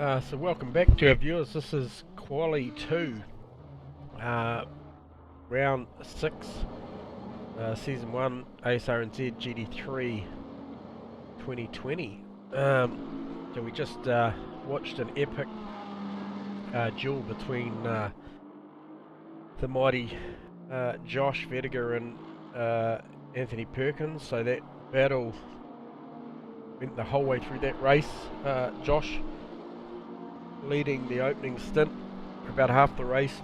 So welcome back to our viewers. This is Quali 2, Round 6, Season 1, Asrnz GT3 2020. So we just watched an epic duel between the mighty Josh Vediger and Anthony Perkins. So that battle went the whole way through that race. Josh leading the opening stint for about half the race,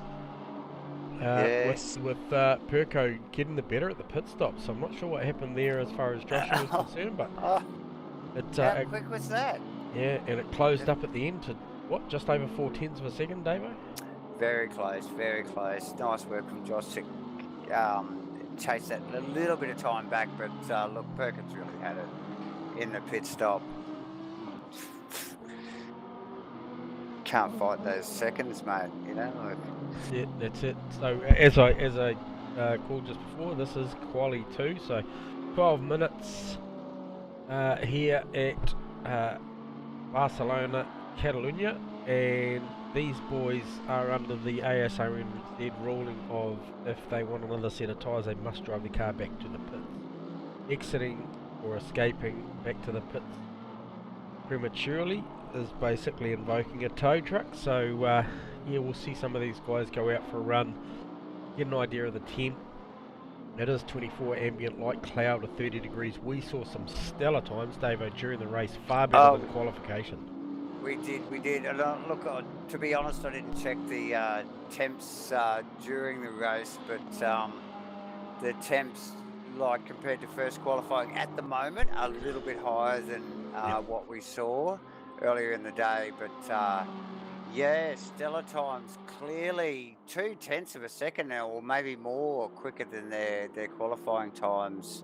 Yes. with Perko getting the better at the pit stop. So I'm not sure what happened there as far as Joshua was concerned, but How it quick was that? yeah, and it closed up at the end to what, just over 0.4 of a second, Davo? Very close, very close. Nice work from Josh to chase that a little bit of time back, but look, Perkins really had it in the pit stop. Can't fight those seconds, mate. You know. That's it. So as I called just before, this is Quali 2. So 12 minutes here at Barcelona, Catalunya, and these boys are under the Asrnz ruling of if they want another set of tyres, they must drive the car back to the pits. Exiting or escaping back to the pits prematurely is basically invoking a tow truck. So yeah, we'll see some of these guys go out for a run, get an idea of the temp. It is 24 ambient light cloud with 30 degrees. We saw some stellar times, Davo, during the race, far better than qualification. We did. And look, to be honest, I didn't check the temps during the race, but the temps, like compared to first qualifying at the moment, are a little bit higher than what we saw earlier in the day. But yeah, stellar times, clearly 0.2 of a second now, or maybe more, quicker than their qualifying times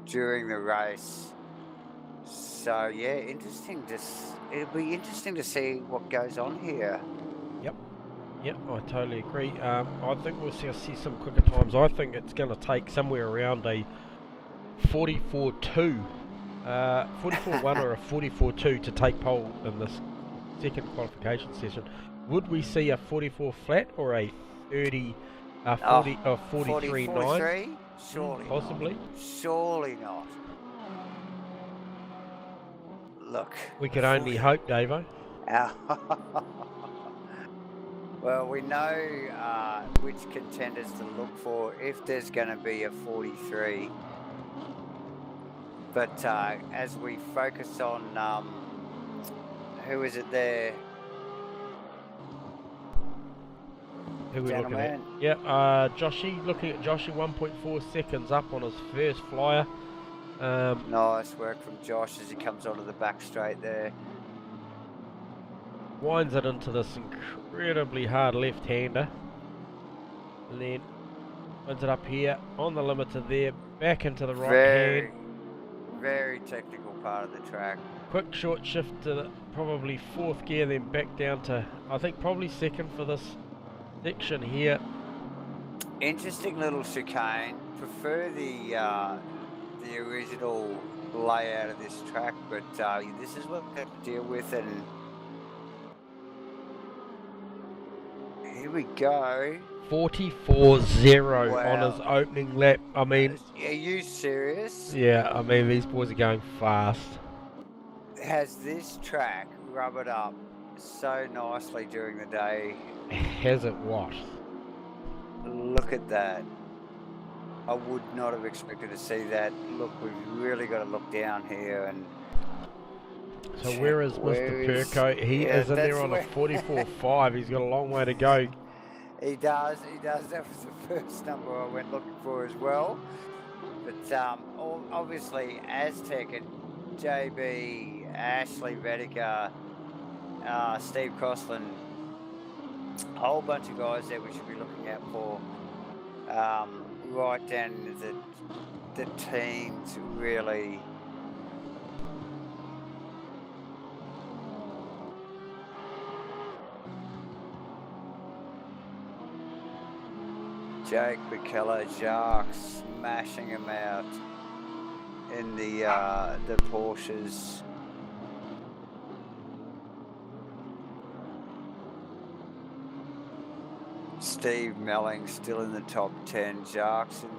during the race. So yeah, it'll be interesting to see what goes on here. Yep, I totally agree. I think we'll see some quicker times. I think it's going to take somewhere around a 44.2, 44.1 or a 44.2 to take pole in this second qualification session. Would we see a 44 flat or a 30, 40, or 43.9? Surely possibly. Not. Surely not. Look. We could only hope, Davo. Well, we know which contenders to look for if there's going to be a 43. But as we focus on who is it there? Who we looking at? Yeah, Joshy, looking at Joshy, 1.4 seconds up on his first flyer. Nice work from Josh as he comes onto the back straight there. Winds it into this incredibly hard left-hander. And then winds it up here on the limiter there, back into the right hand. Very technical part of the track. Quick short shift to the, probably fourth gear, then back down to, I think, probably second for this section here. Interesting little chicane. Prefer the original layout of this track, but this is what we have to deal with, and here we go. 44.0 wow. on his opening lap. I mean, are you serious? Yeah, I mean, these boys are going fast. Has this track rubbered up so nicely during the day? Has it what? Look at that. I would not have expected to see that. Look, we've really got to look down here and... So where is Mr. Perko? He is in there on a 44.5. He's got a long way to go. He does. That was the first number I went looking for as well. But obviously Aztec and JB, Ashley Vediger, Steve Crossland, a whole bunch of guys there we should be looking out for. Right down the teens, really. Jake Bacella, Jacques smashing him out in the Porsches. Steve Melling still in the top 10. Jackson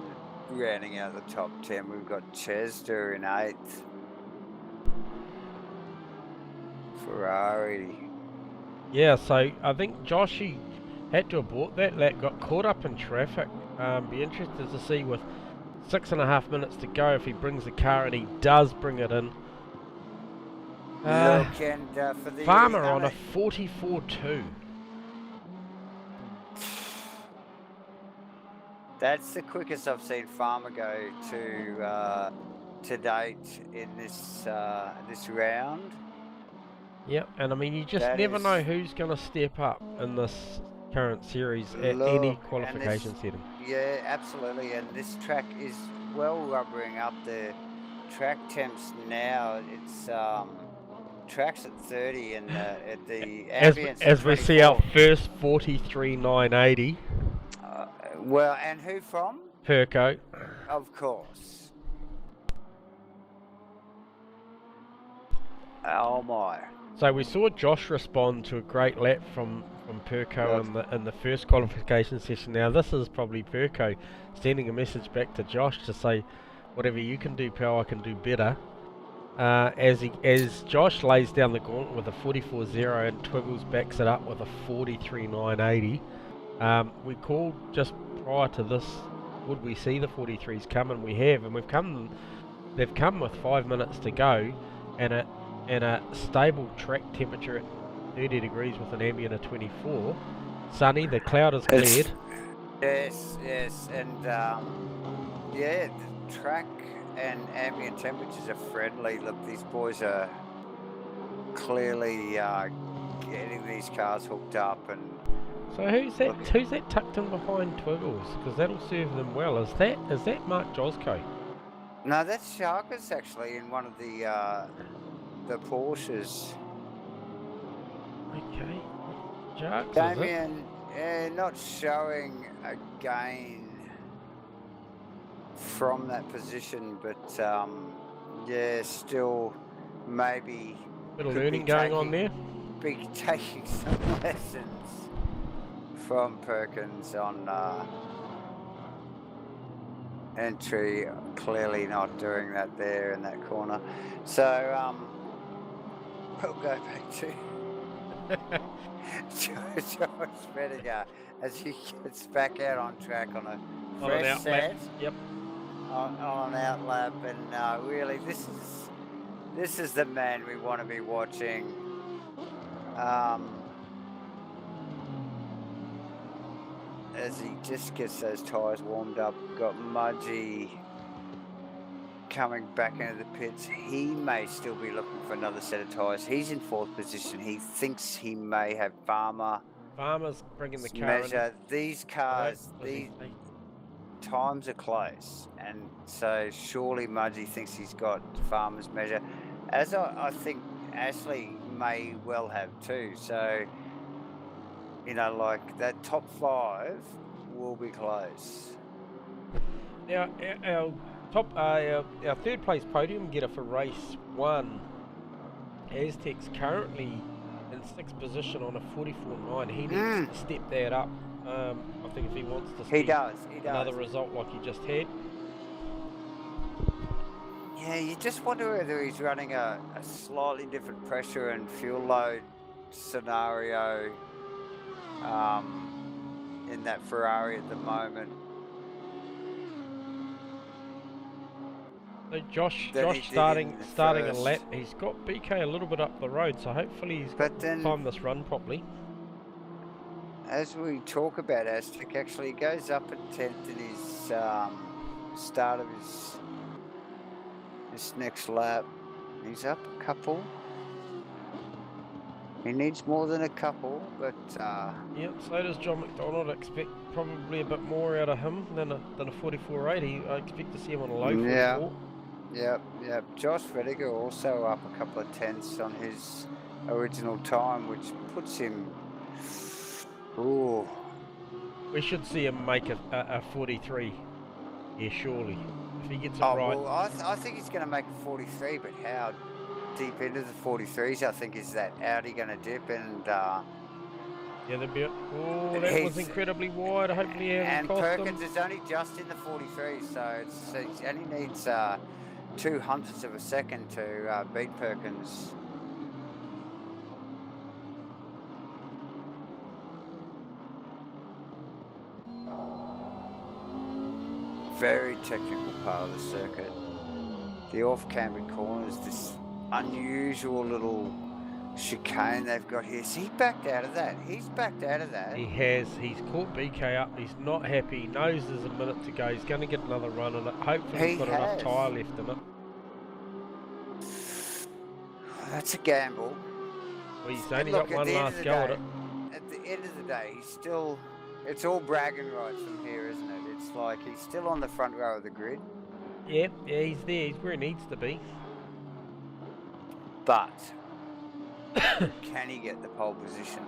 rounding out the top 10. We've got Chester in 8th. Ferrari. Yeah, so I think Josh, he had to have bought that lap, got caught up in traffic. Be interested to see with 6.5 minutes to go if he brings the car, and he does bring it in. Look, and for the Farmer on a 44.2. That's the quickest I've seen Farmer go to date in this this round. Yep, and I mean, you just That never is- know who's going to step up in this current series at any Look, and qualification this- setting. Yeah, absolutely. And this track is well rubbering up the track temps now. It's tracks at 30 and at the ambience As at we see our 24. first 43.980, Well, and who from? Perco. Of course. Oh my. So we saw Josh respond to a great lap from Perco in the first qualification session. Now this is probably Perco sending a message back to Josh to say, whatever you can do, pal, I can do better. As Josh lays down the gauntlet with a 44.0 and Twiggles backs it up with a 43.980. We called just prior to this, would we see the 43s come, and we have, and they've come with 5 minutes to go, and a stable track temperature at 30 degrees with an ambient of 24. Sunny, the cloud is cleared. Yes, and yeah, the track and ambient temperatures are friendly. Look, these boys are clearly getting these cars hooked up. And So who's that tucked in behind Twiggles? Because that'll serve them well. Is that Mark Josco? no, that's Sharkus actually in one of the Porsches. Okay. Jarks, is it? Damien, not showing a gain from that position, but yeah, still maybe Bit of could be learning going on there. be taking some lessons from Perkins on entry. Clearly not doing that there in that corner. So we'll go back to George Spediger as he gets back out on track on a On an fresh out set. lap. Yep. On an out lap, and really this is the man we want to be watching. As he just gets those tyres warmed up, got Mudgy coming back into the pits. He may still be looking for another set of tyres. He's in 4th position. He thinks he may have Farmer's Farmer's bringing the car measure. These cars, in. these times are close, and so surely Mudgy thinks he's got Farmer's measure, as I think Ashley may well have too. So, you know, like that top 5 will be close. Now, our third place podium getter for race 1, Aztec's currently in 6th position on a 44.9. He needs to step that up. I think if he wants to see He does. another result like he just had. Yeah, you just wonder whether he's running a slightly different pressure and fuel load scenario in that Ferrari at the moment. So Josh That he did starting in the a first. lap. He's got BK a little bit up the road, so hopefully he's But got then- time this run properly. As we talk about Aztec, actually he goes up at 10th in his start of this next lap. He's up a couple. He needs more than a couple, but Yep, so does John McDonald. I expect probably a bit more out of him than a 44.80. I expect to see him on a low 44. Yeah. Yep. Josh Vediger also up a couple of tenths on his original time, which puts him. Ooh. We should see him make a 43 here, surely. If he gets it Oh, right. well, I think he's going to make a 43, but how deep into the 43s I think is that Audi going to dip, and Yeah, the bit. Oh, that was incredibly wide. Hopefully, it hasn't And cost Perkins him. is only just in the 43, so he only needs 0.02 of a second to beat Perkins. Very technical part of the circuit. The off-cambered corners, this unusual little chicane they've got here. So he backed out of that. He's backed out of that. He has. He's caught BK up. He's not happy. He knows there's a minute to go. He's going to get another run on it. Hopefully, he's got enough tyre left in it. That's a gamble. Well, he's only got one last go at it. At the end of the day, he's still... It's all bragging rights from here, isn't it? It's like he's still on the front row of the grid. Yeah, he's there. He's where he needs to be. But can he get the pole position?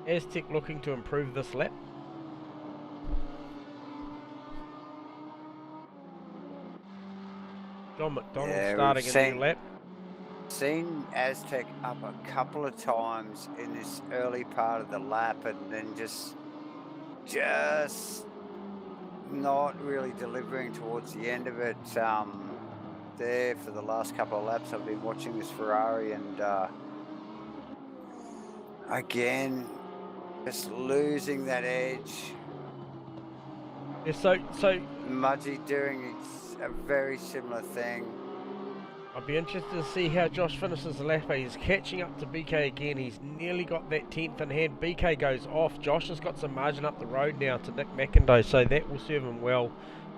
Aztec looking to improve this lap. John McDonald starting a new lap. Seen Aztec up a couple of times in this early part of the lap, and then just not really delivering towards the end of it. There for the last couple of laps, I've been watching this Ferrari, and again, just losing that edge. Yeah, so Mudgee doing a very similar thing. I'd be interested to see how Josh finishes the lap. He's catching up to BK again. He's nearly got that 10th in hand. BK goes off. Josh has got some margin up the road now to Nick McIndoe, so that will serve him well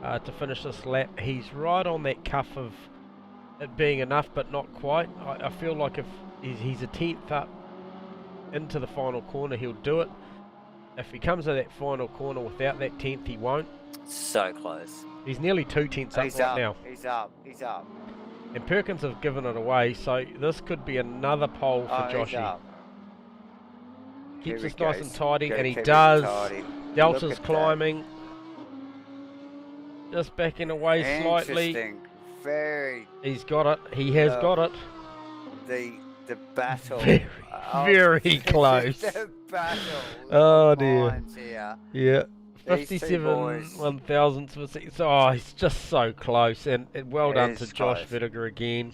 to finish this lap. He's right on that cuff of it being enough, but not quite. I feel like if he's a 10th up into the final corner, he'll do it. If he comes to that final corner without that 10th, he won't. So close. He's nearly 2 tenths up right now. He's up. And Perkins have given it away, so this could be another pole for Joshy. Keeps us nice and tidy, and he does. Delta's climbing. Just backing away slightly. He's got it. He has got it. The battle. Very close. The battle. Oh dear. Here. Yeah. 57 1,000ths of a second. Oh, he's just so close, and well done to Josh Vittiger again.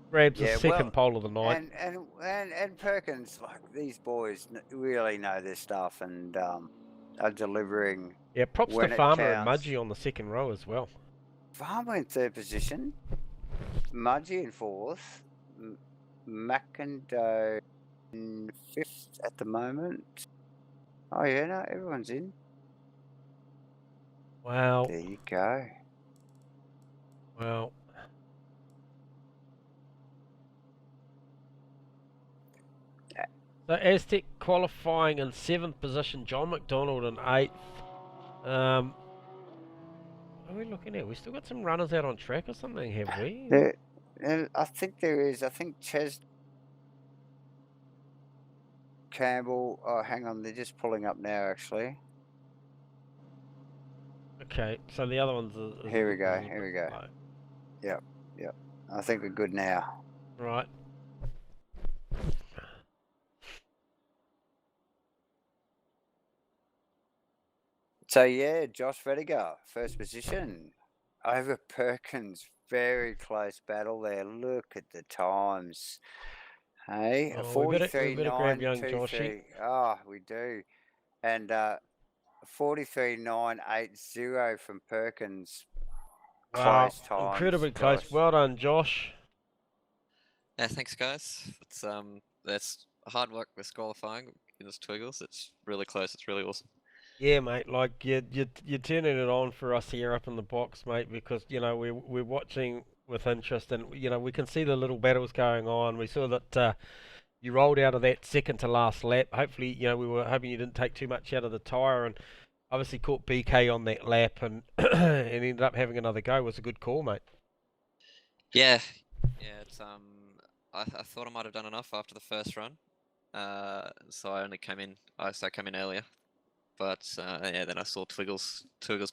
Grabs the second pole of the night. And Perkins, like, these boys really know their stuff and are delivering. Yeah, props to Farmer and Mudgee on the second row as well. Farmer in third position, Mudgee in fourth, McIndoe in fifth at the moment. Oh yeah, no, everyone's in. Wow. There you go. Well. So Aztec qualifying in 7th position, John McDonald in 8th. What are we looking at? We still got some runners out on track or something, have we? I think there is. I think Ches Campbell. Oh, hang on. They're just pulling up now, actually. Okay, so the other one's... Here we go. Yep. I think we're good now. Right. So yeah, Josh Vittiger, first position over Perkins. Very close battle there. Look at the times. Hey, 43.923. Oh, we do. And 43.980 from Perkins. Wow, close times, incredibly close. Well done, Josh. Yeah, thanks, guys. That's hard work this qualifying in this Twiggles. It's really close. It's really awesome. Yeah, mate. Like you're turning it on for us here up in the box, mate, because we're watching with interest, and we can see the little battles going on. We saw that you rolled out of that second to last lap. Hopefully, we were hoping you didn't take too much out of the tyre, and obviously caught BK on that lap, and and ended up having another go. It was a good call, mate. Yeah. It's I thought I might have done enough after the first run, so I only came in. I came in earlier. But yeah, then I saw Twiggles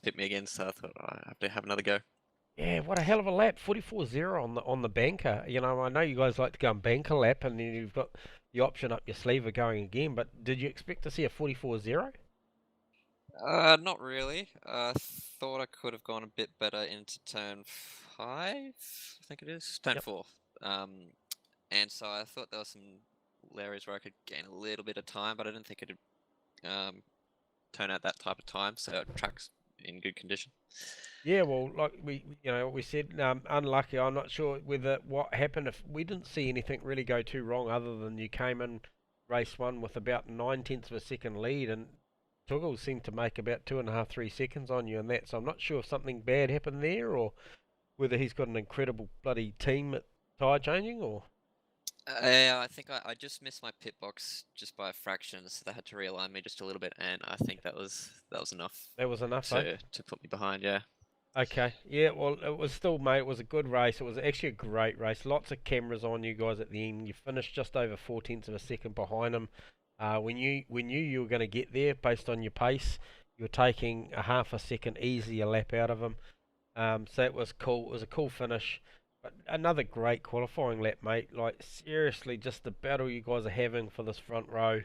pit me again, so I thought I have to have another go. Yeah, what a hell of a lap. 44.0 on the banker. You know, I know you guys like to go and bank a lap and then you've got the option up your sleeve of going again, but did you expect to see a 44.0? Not really. I thought I could have gone a bit better into turn 5, I think it is. Turn Yep. 4. And so I thought there were some areas where I could gain a little bit of time, but I didn't think it'd turn out that type of time, so track's in good condition. Yeah, well, like we said, unlucky. I'm not sure whether what happened if we didn't see anything really go too wrong, other than you came in race one with about 9/10 of a second lead, and Tuggle seemed to make about 2.5, 3 seconds on you, and that. So I'm not sure if something bad happened there, or whether he's got an incredible bloody team at tyre changing, or Yeah, I think I just missed my pit box just by a fraction, so they had to realign me just a little bit, and I think that was enough that was enough, eh? to put me behind. Yeah. Okay, yeah, well, it was still, mate, it was a good race. It was actually a great race. Lots of cameras on you guys at the end. You finished just over 4/10 of a second behind him. We knew you were going to get there based on your pace. You were taking a half a second easier lap out of him. So it was cool. It was a cool finish. But another great qualifying lap, mate. Like, seriously, just the battle you guys are having for this front row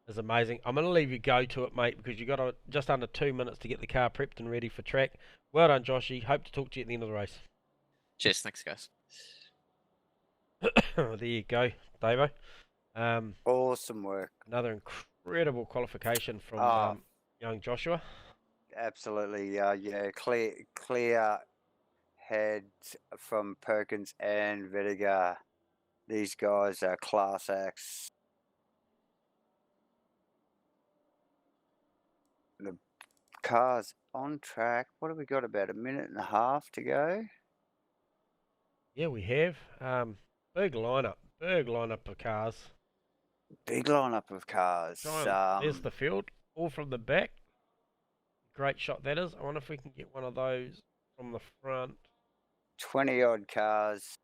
is amazing. I'm going to leave you go to it, mate, because you got just under 2 minutes to get the car prepped and ready for track. Well done, Joshy. Hope to talk to you at the end of the race. Cheers. Thanks, guys. There you go, Davo. Awesome work. Another incredible qualification from young Joshua. Absolutely. Yeah, clear head from Perkins and Vediger. These guys are class acts. The car's on track. What have we got? About a minute and a half to go. Yeah, we have. Big lineup of cars. Big lineup of cars. There's the field, all from the back. Great shot that is. I wonder if we can get one of those from the front. 20 odd cars.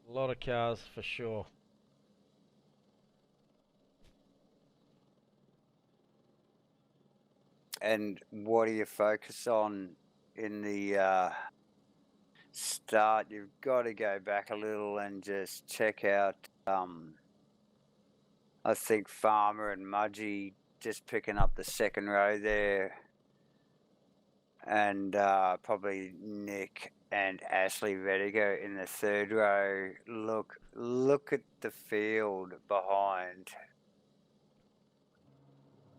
A lot of cars for sure. And what do you focus on in the start? You've got to go back a little and just check out, I think, Farmer and Mudgee just picking up the second row there. And probably Nick and Ashley Vediger in the third row. Look at the field behind.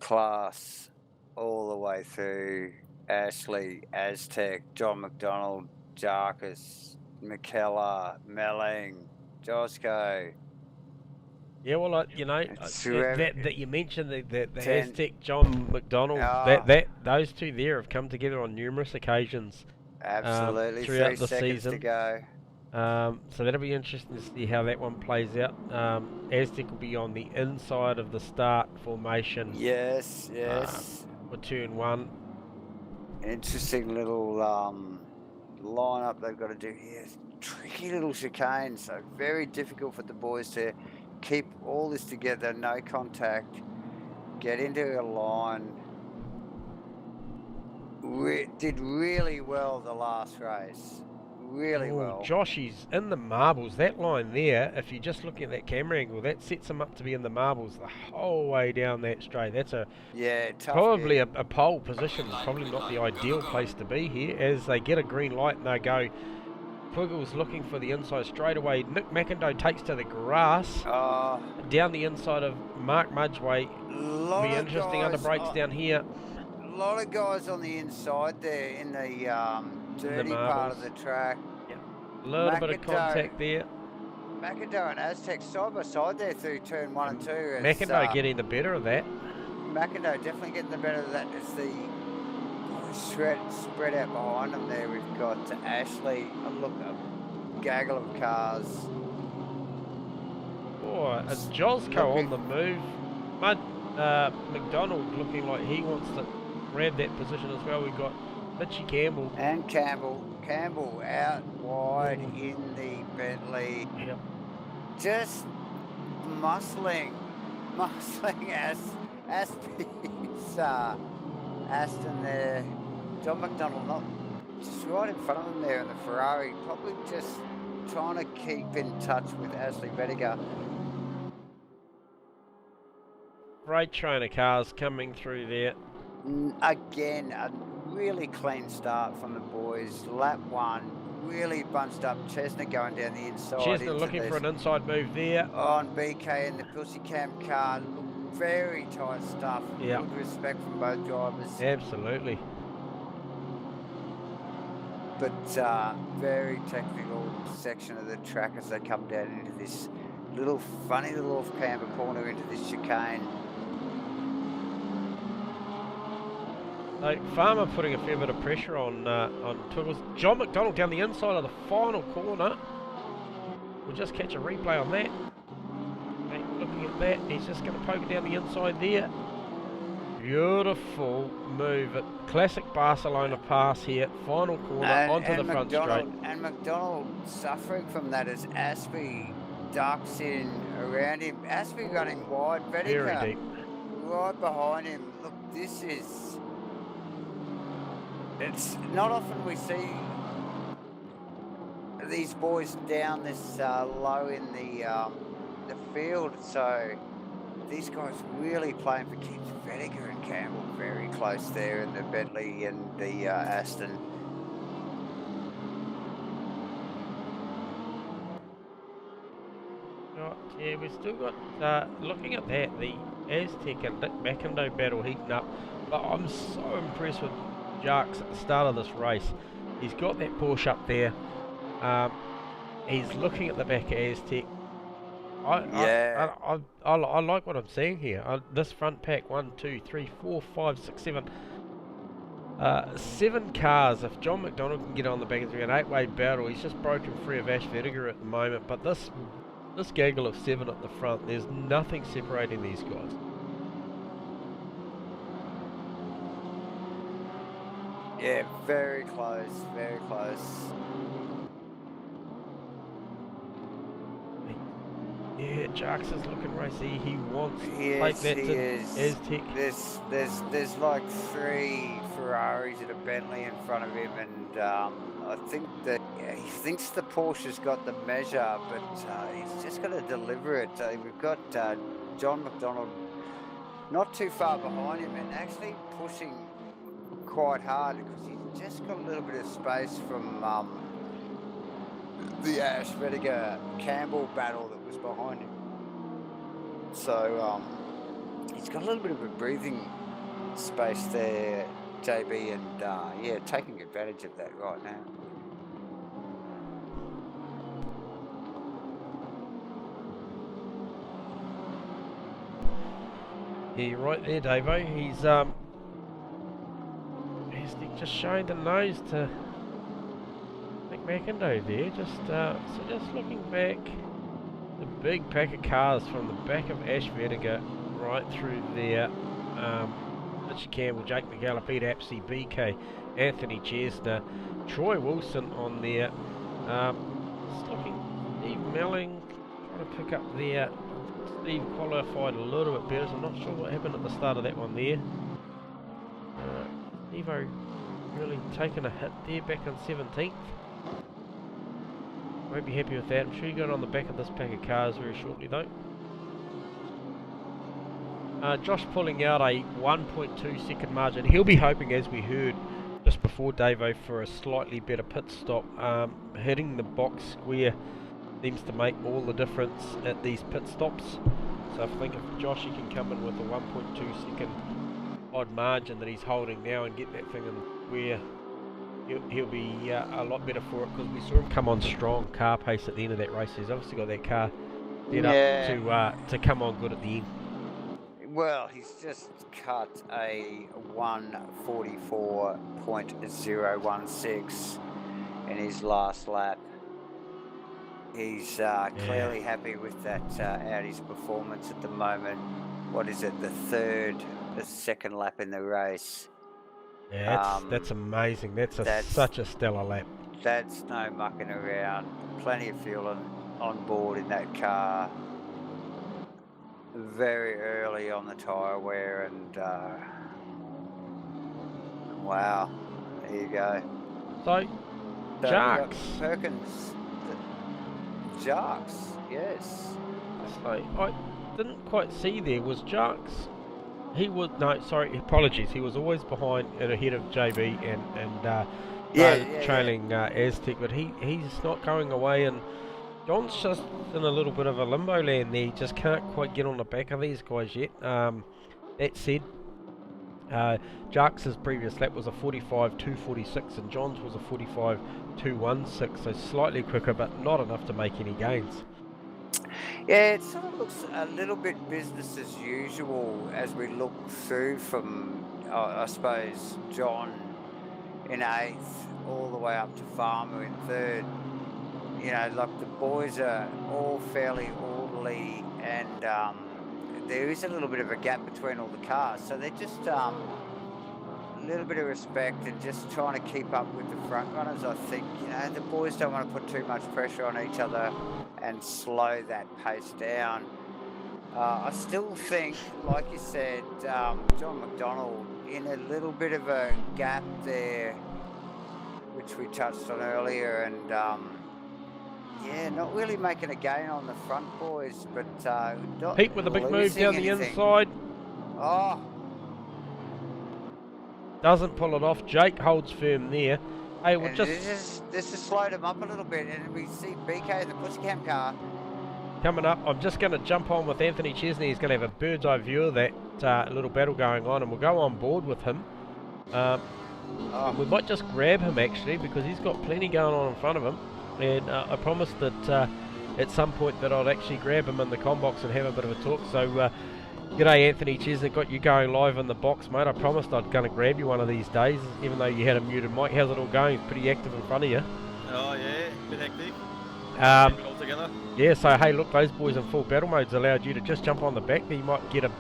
Class all the way through. Ashley, Aztec, John McDonald, Jarkus, McKellar, Melling, Josco. Yeah, well, you know, that you mentioned the Aztec, John McDonald, those two there have come together on numerous occasions. Absolutely, throughout 3 the seconds season. to go. So that'll be interesting to see how that one plays out. Aztec will be on the inside of the start formation. Yes. For turn 1. Interesting little lineup they've got to do here. Tricky little chicane, so very difficult for the boys to keep all this together, no contact, get into a line. Did really well the last race. Really well. Josh, he's in the marbles. That line there, if you're just looking at that camera angle, that sets him up to be in the marbles the whole way down that straight. That's probably a pole position. Probably not the ideal place to be here. As they get a green light and they go, Twiggle's looking for the inside straight away. Nick McIndoe takes to the grass down the inside of Mark Mudgway. Be interesting under brakes down here. A lot of guys on the inside there in the dirty part of the track. Yep. A little bit of contact there. McIndoe and Aztec side by side there through turn 1 and 2. McIndoe getting the better of that. McIndoe definitely getting the better of that. It's the spread out behind them there. We've got Ashley, a gaggle of cars. Oh, a Josco on the move. McDonald looking like he wants to grab that position as well. We've got Mitchie Campbell. And Campbell out wide in the Bentley. Yep. Just muscling Aspie's Aston there. John McDonald not just right in front of him there in the Ferrari, probably just trying to keep in touch with Ashley Vettiger. Great trainer cars coming through there. Again, a really clean start from the boys. Lap 1, really bunched up. Chesner going down the inside. Chesner looking for an inside move there. On BK and the Pussycam car. Look, very tight stuff. Yeah. Good respect from both drivers. Absolutely. But very technical section of the track as they come down into this little funny little off-camber corner into this chicane. So Farmer putting a fair bit of pressure on Tuggles. John McDonald down the inside of the final corner. We'll just catch a replay on that. Okay, looking at that, he's just going to poke it down the inside there. Beautiful move. Classic Barcelona pass here. Final corner onto the front straight. And McDonald suffering from that as Aspie ducks in around him. Aspie running wide. Very Vettiger deep. right behind him. Look, this is... It's not often we see these boys down this low in the field, so these guys really playing for keeps. Vettiger and Campbell very close there in the Bentley and the Aston. Yeah, we've still got, looking at that, the Aztec and Nick McIndoe battle heating up, but I'm so impressed with Jarks at the start of this race. He's got that Porsche up there. He's looking at the back of Aztec. I like what I'm seeing here. This front pack, 1, 2, 3, 4, 5, 6, 7. 7 cars. If John McDonald can get on the back of an 8-way battle, he's just broken free of Ash Vettiger at the moment. But this gaggle of 7 at the front, there's nothing separating these guys. Yeah, very close, very close. Yeah, Jarks is looking racy. He wants to Yes, take that he to is. Aztec. There's like 3 Ferraris and a Bentley in front of him, and I think that he thinks the Porsche's got the measure, but he's just got to deliver it. We've got John McDonald not too far behind him and actually pushing quite hard because he's just got a little bit of space from the Ash Vettiger Campbell battle that was behind him. So he's got a little bit of a breathing space there, JB, and yeah, taking advantage of that right now. Yeah, you're right there, Davo. He's just showing the nose to Nick McIndoe there. Just looking back, the big pack of cars from the back of Ash Vettiger right through there. Richard Campbell, Jake McGallop, Pete Apsey, BK, Anthony Chesner, Troy Wilson on there. Just looking, Steve Melling trying to pick up there. Steve qualified a little bit better, so I'm not sure what happened at the start of that one there. Steve-O really taking a hit there back on 17th. Won't be happy with that. I'm sure he got on the back of this pack of cars very shortly though. Josh pulling out a 1.2 second margin. He'll be hoping, as we heard just before Davo, for a slightly better pit stop. Hitting the box square seems to make all the difference at these pit stops. So I think if Josh can come in with a 1.2 second odd margin that he's holding now and get that thing in square, he'll be a lot better for it, because we saw him come on strong car pace at the end of that race. He's obviously got that car set up to come on good at the end. Well, he's just cut a 1:44.016 in his last lap. He's clearly happy with that Audi's performance at the moment. What is it, the second lap in the race? Yeah, that's amazing. That's such a stellar lap. That's no mucking around. Plenty of fuel on board in that car. Very early on the tyre wear, and Wow. There you go. So, So we got Jarks. Perkins. Jarks, yes. So, I didn't quite see there. Was Jarks... He was... No, sorry, apologies. He was always behind and ahead of JB and trailing Aztec, but he's not going away, and John's just in a little bit of a limbo land there. He just can't quite get on the back of these guys yet. That said, Jarks' previous lap was a 45.246 and John's was a 45.216, so slightly quicker but not enough to make any gains. Yeah, it sort of looks a little bit business as usual as we look through from, I suppose, John in 8th all the way up to Farmer in 3rd. You know, like the boys are all fairly orderly, and there is a little bit of a gap between all the cars, so they're just a little bit of respect and just trying to keep up with the front runners. I think, you know, the boys don't want to put too much pressure on each other and slow that pace down. I still think, like you said, John McDonald in a little bit of a gap there, which we touched on earlier, and yeah, not really making a gain on the front boys, but not Pete with a big move down the inside. Oh, Doesn't pull it off. Jake holds firm there. Hey, we'll and just this has slowed him up a little bit, and we see BK in the Pussycam car. coming up. I'm just going to jump on with Anthony Chesney. He's going to have a bird's eye view of that little battle going on, and we'll go on board with him. We might just grab him actually, because he's got plenty going on in front of him. And I promised that at some point that I'd actually grab him in the comm box and have a bit of a talk. So, g'day Anthony Chesney, got you going live in the box, mate. I promised I'd going to grab you one of these days, even though you had a muted mic. How's it all going? It's pretty active in front of you. Oh yeah, a bit hectic. Keep it all together. Yeah, so hey, look, those boys in full battle mode's allowed you to just jump on the back there. You might get a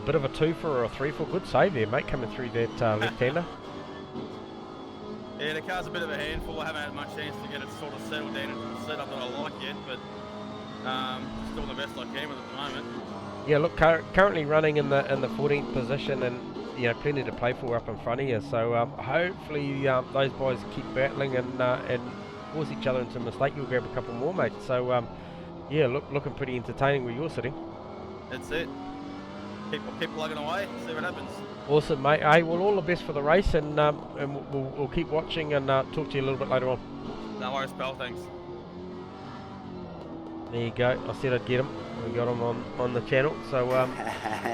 bit of a 2-for or a 3-for. Good save there, mate, coming through that left-hander. Yeah, the car's a bit of a handful. I haven't had much chance to get it sort of settled down into the setup that I like yet, but still the best I can with it at the moment. Yeah, look, currently running in the 14th position, and you know, plenty to play for up in front of you. So hopefully those boys keep battling and force each other into a mistake. You'll grab a couple more, mate. So yeah, looking pretty entertaining where you're sitting. That's it. Keep plugging away. See what happens. Awesome, mate. Hey, well, all the best for the race, and we'll keep watching and talk to you a little bit later on. No worries, pal. Thanks. There you go. I said I'd get him. We got him on the channel. So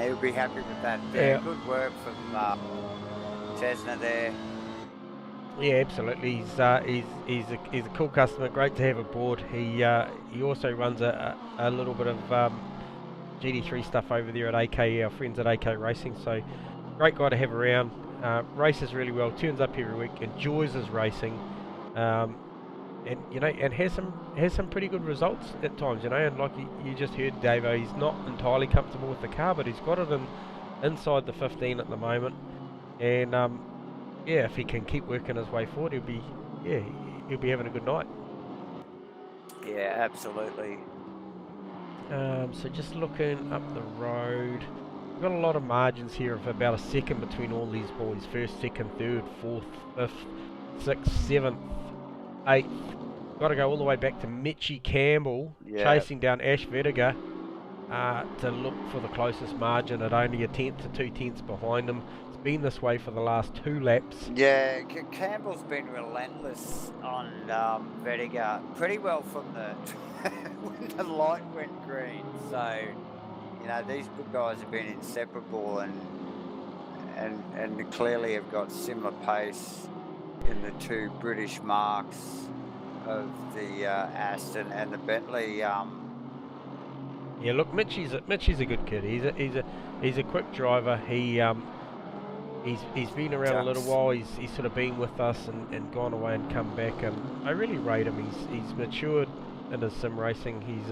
he'll be happy with that. Yeah. Good work from Chesna there. yeah, absolutely. He's a cool customer. Great to have aboard. He also runs a little bit of GT3 stuff over there at AK. Our friends at AK Racing. So great guy to have around. Races really well. Turns up every week. Enjoys his racing. And you know, and has some pretty good results at times, you know. And like you just heard, Davo, he's not entirely comfortable with the car, but he's got it inside the 15 at the moment. And yeah, if he can keep working his way forward, he'll be having a good night. Yeah, absolutely. So just looking up the road, we've got a lot of margins here of about a second between all these boys. First, second, third, fourth, fifth, sixth, seventh, 8th. Got to go all the way back to Mitchie Campbell, chasing down Ash Vediger to look for the closest margin at only a tenth to 2 tenths behind him. It's been this way for the last 2 laps. Yeah, Campbell's been relentless on Vediger pretty well from the when the light went green. So, you know, these good guys have been inseparable and clearly have got similar pace in the 2 British marks of the Aston and the Bentley. Yeah, look, Mitchie's a good kid. He's a quick driver. He's been around a little while. He's sort of been with us and gone away and come back. And I really rate him. He's matured in his sim racing. He's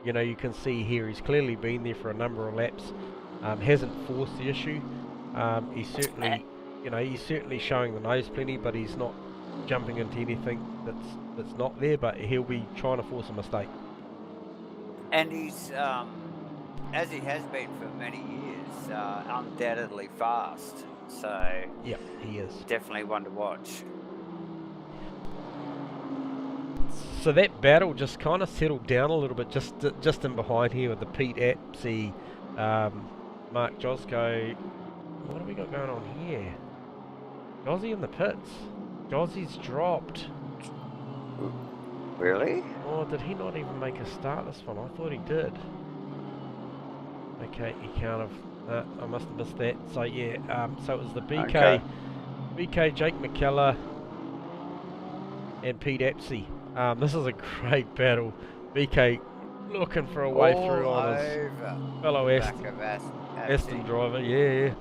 you know, you can see here he's clearly been there for a number of laps. Hasn't forced the issue. He's certainly. You know, he's certainly showing the nose plenty, but he's not jumping into anything that's not there, but he'll be trying to force a mistake. And he's, as he has been for many years, undoubtedly fast. So Yeah, he is. definitely one to watch. So that battle just kind of settled down a little bit, just in behind here with the Pete Apsey, Mark Josco. What have we got going on here? Jozzy in the pits. Jozzy's dropped. Really? Oh, did he not even make a start this one? I thought he did. Okay, he can't have. I must have missed that. So yeah, so it was the BK, Okay. BK, Jake McKellar, and Pete Apsey. This is a great battle. BK looking for a way through All on his over fellow the back Aston, of Aston driver. Yeah.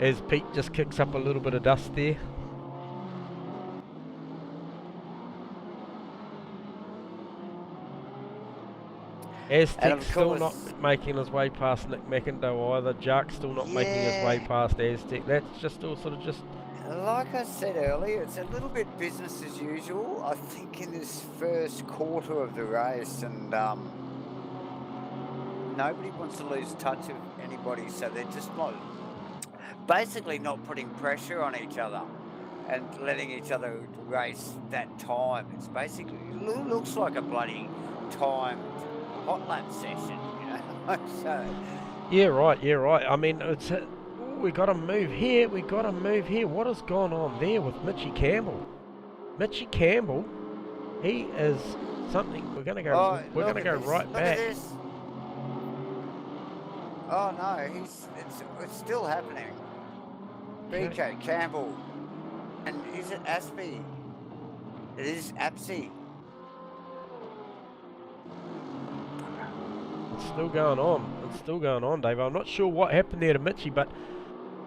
As Pete just kicks up a little bit of dust there. Aztec's still not making his way past Nick McIndoe either. Jark's still not making his way past Aztec. That's just all sort of just... Like I said earlier, it's a little bit business as usual, I think, in this first quarter of the race, and nobody wants to lose touch of anybody, so they're just not, basically not putting pressure on each other and letting each other race that time. It's basically, it looks like a bloody timed hot lap session, you know. So Yeah, right. I mean, it's... we got to move here. What has gone on there with Mitchie Campbell? Mitchie Campbell, he is something. We're going to go. Oh, we're going to go this. right Look back. at this. Oh no, it's still happening. Okay. BK Campbell, and is it Aspie? It is Apsey. It's still going on. Dave. I'm not sure what happened there to Mitchie, but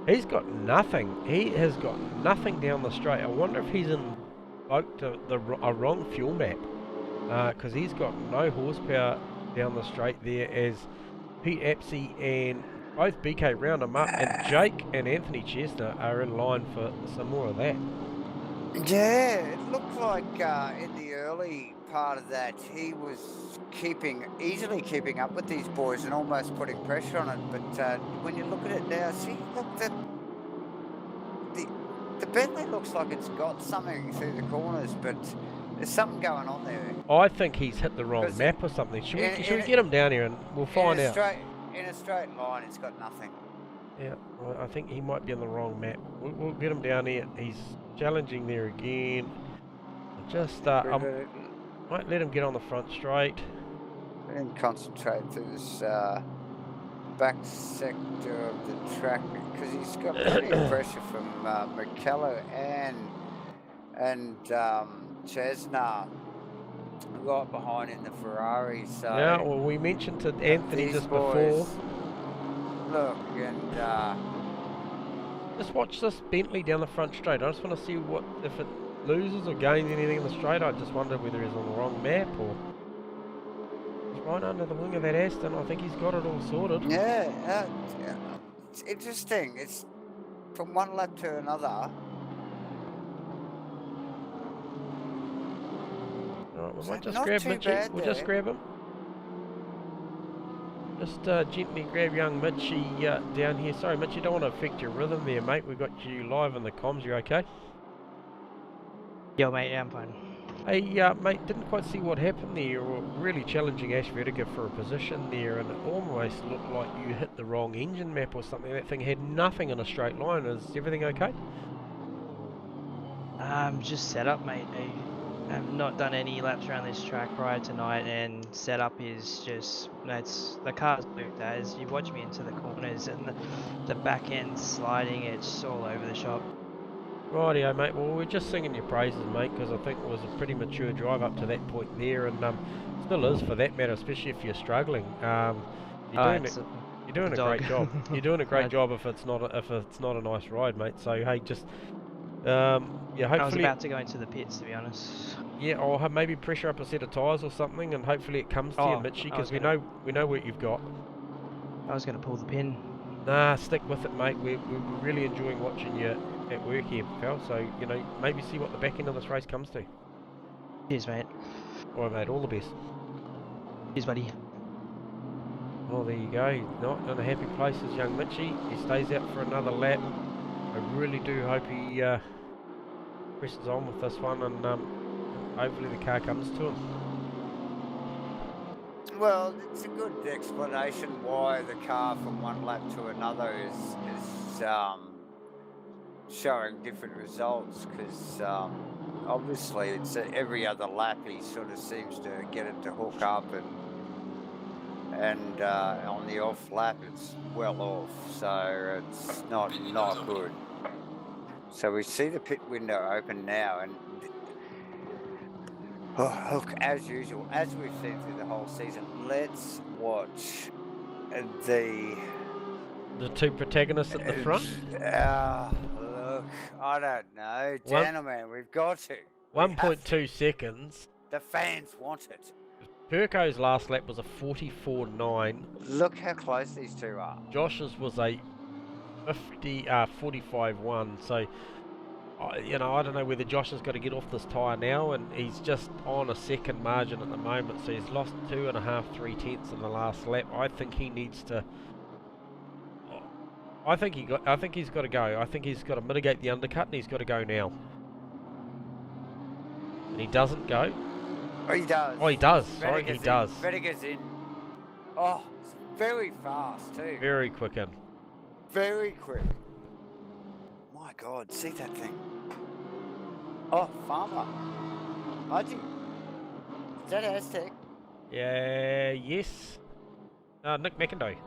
he's got nothing. He has got nothing down the straight. I wonder if he's invoked a wrong fuel map, because he's got no horsepower down the straight there. As Pete Apsey and both BK round him up, and Jake and Anthony Chestnut are in line for some more of that. Yeah, it looked like in the early part of that he was easily keeping up with these boys and almost putting pressure on it. But when you look at it now, see, look, the Bentley looks like it's got something through the corners, but there's something going on there. I think he's hit the wrong map or something. Should we get him down here and we'll find out? In a straight line, it's got nothing. Yeah, well, I think he might be on the wrong map. We'll get him down here. He's challenging there again. Just I might let him get on the front straight. Let him concentrate through this back sector of the track, because he's got plenty of pressure from McKellar and Chesna right behind in the Ferrari. So yeah, well, we mentioned to Anthony just before. Look, and just watch this Bentley down the front straight. I just want to see if it loses or gains anything in the straight. I just wonder whether he's on the wrong map or he's right under the wing of that Aston. I think he's got it all sorted. Yeah, it's interesting. It's from one lap to another. Alright, we might just Not grab too Mitchie. bad We'll there. just grab him. Just gently grab young Mitchie down here. Sorry, Mitchie, don't want to affect your rhythm there, mate. We've got you live in the comms. You okay? Yo, mate, yeah, I'm fine. Hey, mate, didn't quite see what happened there. You were really challenging Ash Vertigo for a position there, and it almost looked like you hit the wrong engine map or something. That thing had nothing in a straight line. Is everything okay? Just setup, mate. I've not done any laps around this track prior tonight, and setup is just, the car's looped as you watch me into the corners and the back end sliding, it's all over the shop. Rightio, mate. Well, we're just singing your praises, mate, because I think it was a pretty mature drive up to that point there, and still is for that matter, especially if you're struggling. You're doing a great job. You're doing a great job if it's not a nice ride, mate. So hey, just yeah, hopefully. I was about to go into the pits, to be honest. Yeah, or maybe pressure up a set of tyres or something, and hopefully it comes to you, Mitchie, because we know what you've got. I was going to pull the pin. Nah, stick with it, mate. We're really enjoying watching you at work here, pal. So you know, maybe see what the back end of this race comes to. Cheers, mate. All right, mate. All the best. Cheers, buddy. Oh, there you go. He's not in a happy place as young Mitchie. He stays out for another lap. I really do hope he presses on with this one, and hopefully the car comes to him. Well, it's a good explanation why the car from one lap to another is showing different results, because obviously it's every other lap he sort of seems to get it to hook up, and on the off lap it's well off, so it's not good. So we see the pit window open now, and oh, look, as usual, as we've seen through the whole season, let's watch the two protagonists at the front. Look, I don't know, gentlemen, we've got to. 1.2 seconds. The fans want it. Perco's last lap was a 44.9. Look how close these two are. Josh's was a 45.1. So, you know, I don't know whether Josh has got to get off this tyre now, and he's just on a second margin at the moment. So he's lost 3 tenths in the last lap. I think he needs to. I think he's got to go. I think he's got to mitigate the undercut, and he's got to go now. And he doesn't go. Oh, he does. Oh, he does. Sorry, he does. Vettiger's in. Oh, it's very fast too. Very quick in. Very quick. My God, see that thing. Oh, Farmer. Mudgy. Is that Aztec? Yeah, yes. Nick McIndoe.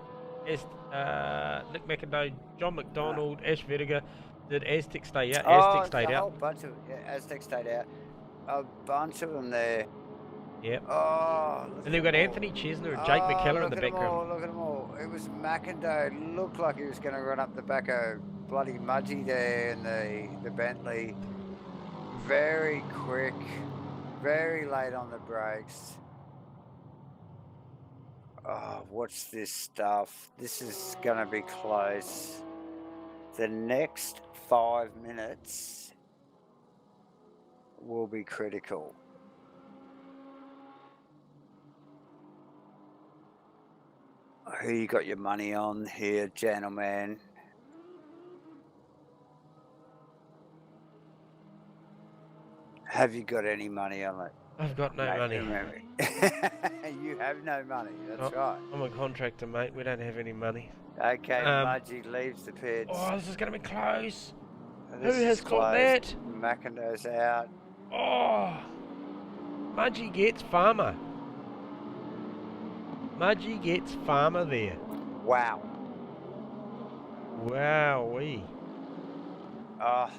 Nick McIndoe, John McDonald, Ash Vettiger. Did Aztec stay out? Aztec stayed a out. whole bunch of Aztec stayed out. A bunch of them there. Yep. Oh, And they've got Anthony Chesner and Jake McKellar in the background. Look at them all. It was McIndoe. Looked like he was going to run up the back of bloody Mudgy there in the Bentley. Very quick. Very late on the brakes. Oh, what's this stuff? This is going to be close. The next 5 minutes will be critical. Who you got your money on here, gentlemen? Have you got any money on it? I've got no money. You have no money, that's right. I'm a contractor, mate. We don't have any money. Okay, Mudgy leaves the pits. Oh, this is going to be close. This Who has is caught that? McIndoe's out. Oh, Mudgy gets Farmer. Mudgy gets Farmer there. Wow. Wowee. Oh.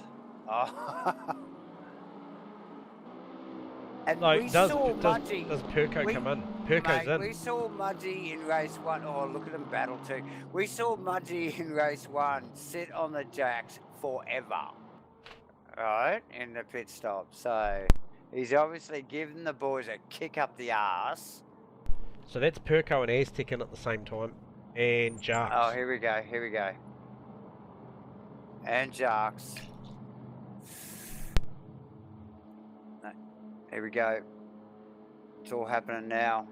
And No, we saw Mudgy. Does Perco come in? Perco's in. We saw Mudgy in race 1. Oh, look at him battle too. We saw Mudgy in race 1 sit on the jacks forever. Right? In the pit stop. So, he's obviously given the boys a kick up the arse. So that's Perco and Aztec in at the same time. And Jarks. Oh, here we go. And Jarks. No. Here we go. It's all happening now.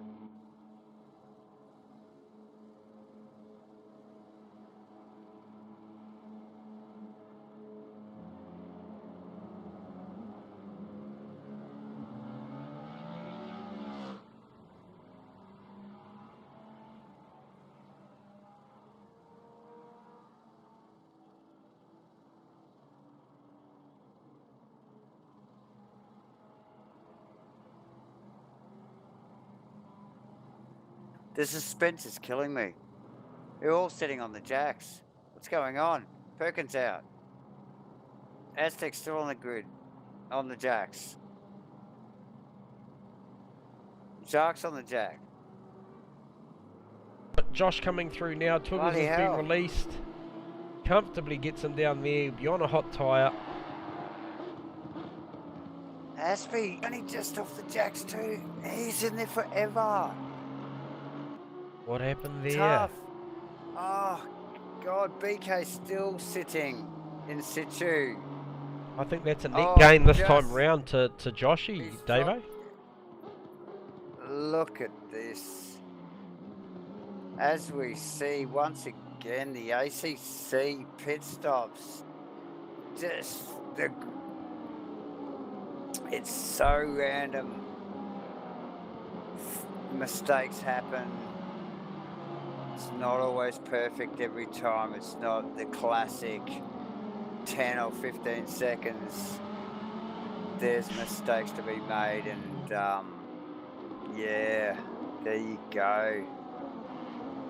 The suspense is killing me. They're all sitting on the jacks. What's going on? Perkins out. Aztec's still on the grid. On the jacks. Sharks on the jack. Josh coming through now. Twiggles Bloody has hell. been released. Comfortably gets him down there. Beyond a hot tyre. Aspie, only just off the jacks too. He's in there forever. What happened there? Tough. Oh, God, BK's still sitting in situ. I think that's a net gain this time just- round to Joshy, he's Davo. Look at this. as we see once again, the ACC pit stops, just it's so random. Mistakes happen. It's not always perfect every time. It's not the classic 10 or 15 seconds. There's mistakes to be made, and yeah, there you go.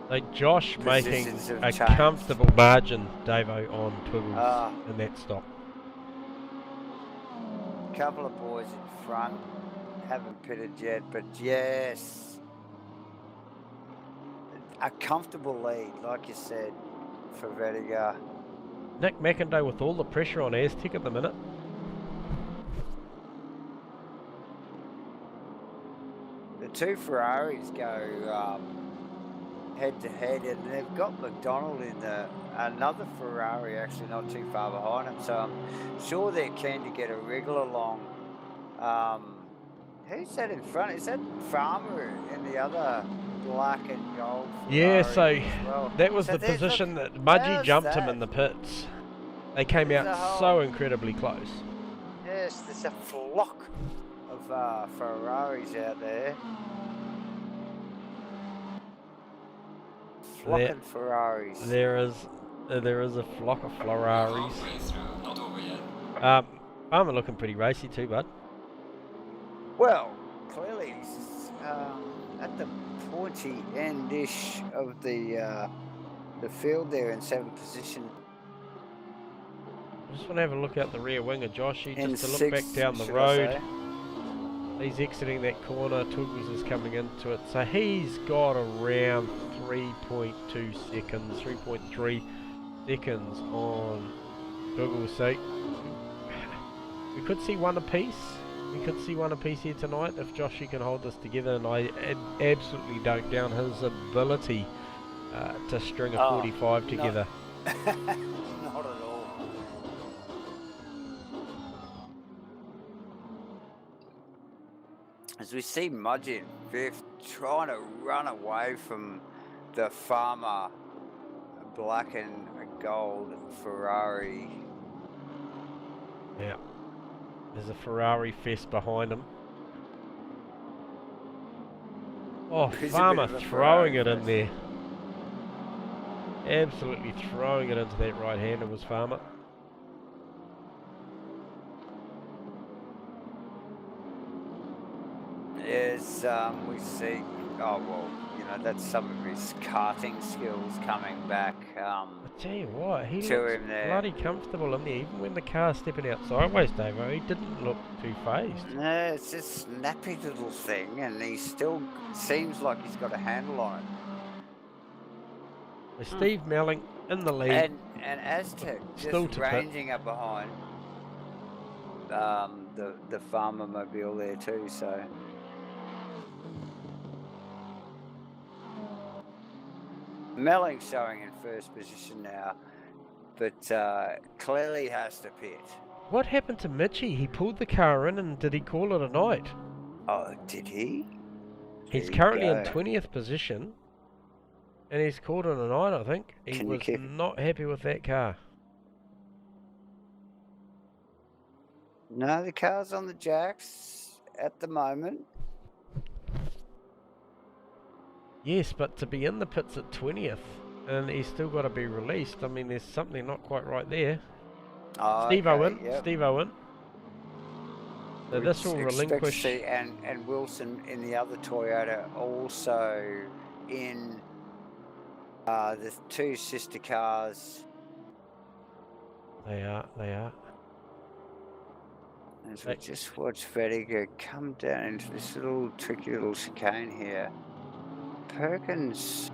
So Josh making Positions have a changed. comfortable margin, Davo, on Twiggles in that stop. A couple of boys in front haven't pitted yet, but yes, a comfortable lead, like you said, for Vettiger. Nick McIndoe with all the pressure on Aztec at the minute. The two Ferraris go head to head, and they've got McDonald in another Ferrari actually not too far behind him, so I'm sure they're keen to get a wriggle along. Who's that in front? Is that Farmer in the other black and gold Ferrari? Yeah, so as well? that was So the position that Mudgee how's jumped him that? in the pits. They came There's out a whole- so incredibly close. Yes, there's a flock of Ferraris out there. Flocking Ferraris. There is a flock of Ferraris. Halfway through, not over yet. Farmer looking pretty racy too, bud. Well, clearly he's at the pointy end-ish of the field there in 7th position. I just want to have a look out the rear wing of Joshy, In just to look back 6th, down the should I road. say. He's exiting that corner, Twiggles is coming into it. So he's got around 3.2 seconds, 3.3 seconds on Twiggles. So we could see one apiece. We could see one apiece here tonight if Joshy can hold this together, and I absolutely don't doubt his ability to string a 45 together. Not at all. As we see Mudgee in 5th, trying to run away from the Farmer black and gold Ferrari. Yeah. There's a Ferrari fest behind him. Oh, He's a bit Farmer of a throwing Ferrari it in fest. there. Absolutely throwing it into that right-hander was Farmer. As we see, that's some of his karting skills coming back. I tell you what, he To looks him there. bloody comfortable in there. Even when the car's stepping out sideways, Davo, he didn't look too phased. No, it's this snappy little thing, and he still seems like he's got a handle on it. So Steve Melling in the lead. And Aztec Still just to pit. ranging up behind the Farmer mobile there too. So Melling showing in 1st position now, but clearly has to pit. What happened to Mitchie? He pulled the car in, and did he call it a night? Oh, did he? He's There you currently in go. 20th position, and he's called it a night, I think. He Can you was keep- not happy with that car. No, the car's on the jacks at the moment. Yes, but to be in the pits at 20th, and he's still got to be released, I mean, there's something not quite right there. Oh, Steve okay, Owen, yep. Steve Owen. So this will Expect to relinquish. see- and Wilson in the other Toyota, also in the two sister cars. They are. As we just watch Vettiger come down into this little tricky little chicane here. Perkins,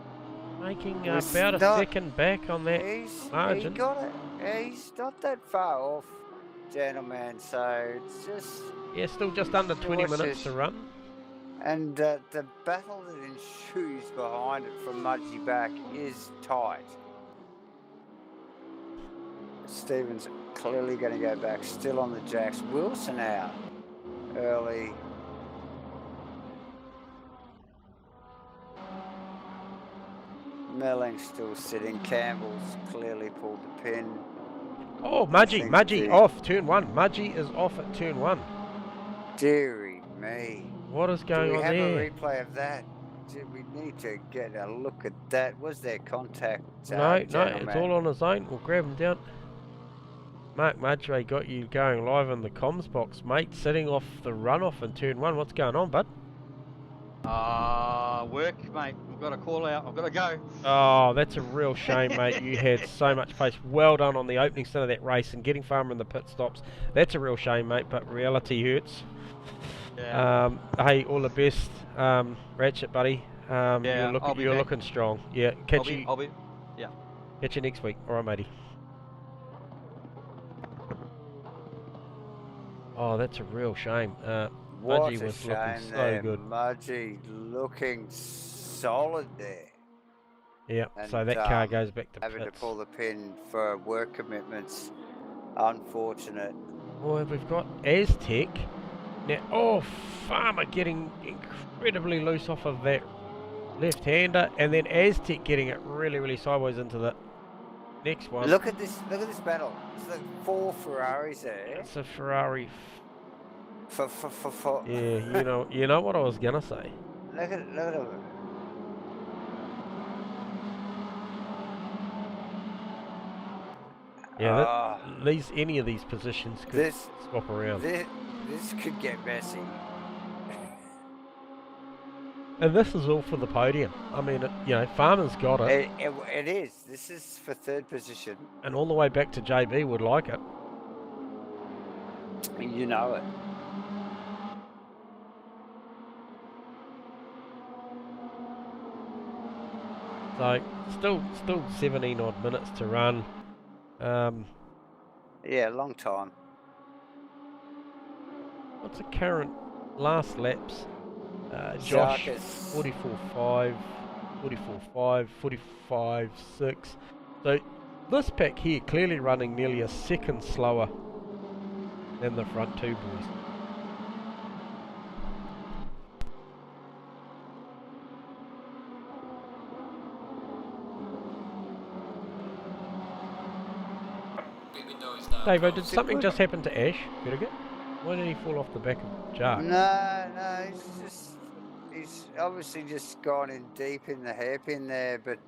Making It's about a not- second back on that. he margin. got it. He's not that far off, gentlemen. So it's just, Yeah, still just under 20 Watch minutes this. to run. and the battle that ensues behind it from Mudgee back is tight. Stevens clearly going to go back, still on the jacks. Wilson out early. Melling's still sitting. Campbell's clearly pulled the pin. Oh, I Mudgy, think Mudgy the- off turn 1. Mudgy is off at turn 1. Deary me. What is Do going we on have there? a replay of that? We need to get a look at that. Was there contact, No, it's gentlemen? all on his own. We'll grab him down. Mark Mudgway got you going live in the comms box, mate. Sitting off the runoff in turn 1. What's going on, bud? Work, mate. I've got a call out. I've got to go. Oh, that's a real shame, mate. You had so much pace. Well done on the opening stint of that race and getting Farmer in the pit stops. That's a real shame, mate, but reality hurts. Yeah. Hey, all the best, Ratchet, buddy. Yeah, you're looking strong. Yeah, catch you next week. All right, matey. Oh, that's a real shame. What Mudgy a was shame looking so there. good. Mudgy looking solid there. Yeah, And, so that car goes back to having pits. to pull the pin for work commitments. Unfortunate. Boy, we've got Aztec. Now, oh, Farmer getting incredibly loose off of that left-hander, and then Aztec getting it really, really sideways into the next one. Look at this battle. It's like 4 Ferraris there. It's a Ferrari. For. Yeah, you know what I was gonna say. Look at it. Yeah, any of these positions could swap around. This could get messy. And this is all for the podium. I mean, Farmer's got it. It is. This is for 3rd position. And all the way back to JB would like it. You know it. So, still 17 odd minutes to run. Yeah, long time. What's the current last laps? Josh, Zarkis. 44.5, 44.5, 45.6. So this pack here clearly running nearly a second slower than the front two boys. Davo, did something just happen to Ash? Vertigo? Why did he fall off the back of Jark? No, he's obviously just gone in deep in the hairpin there, but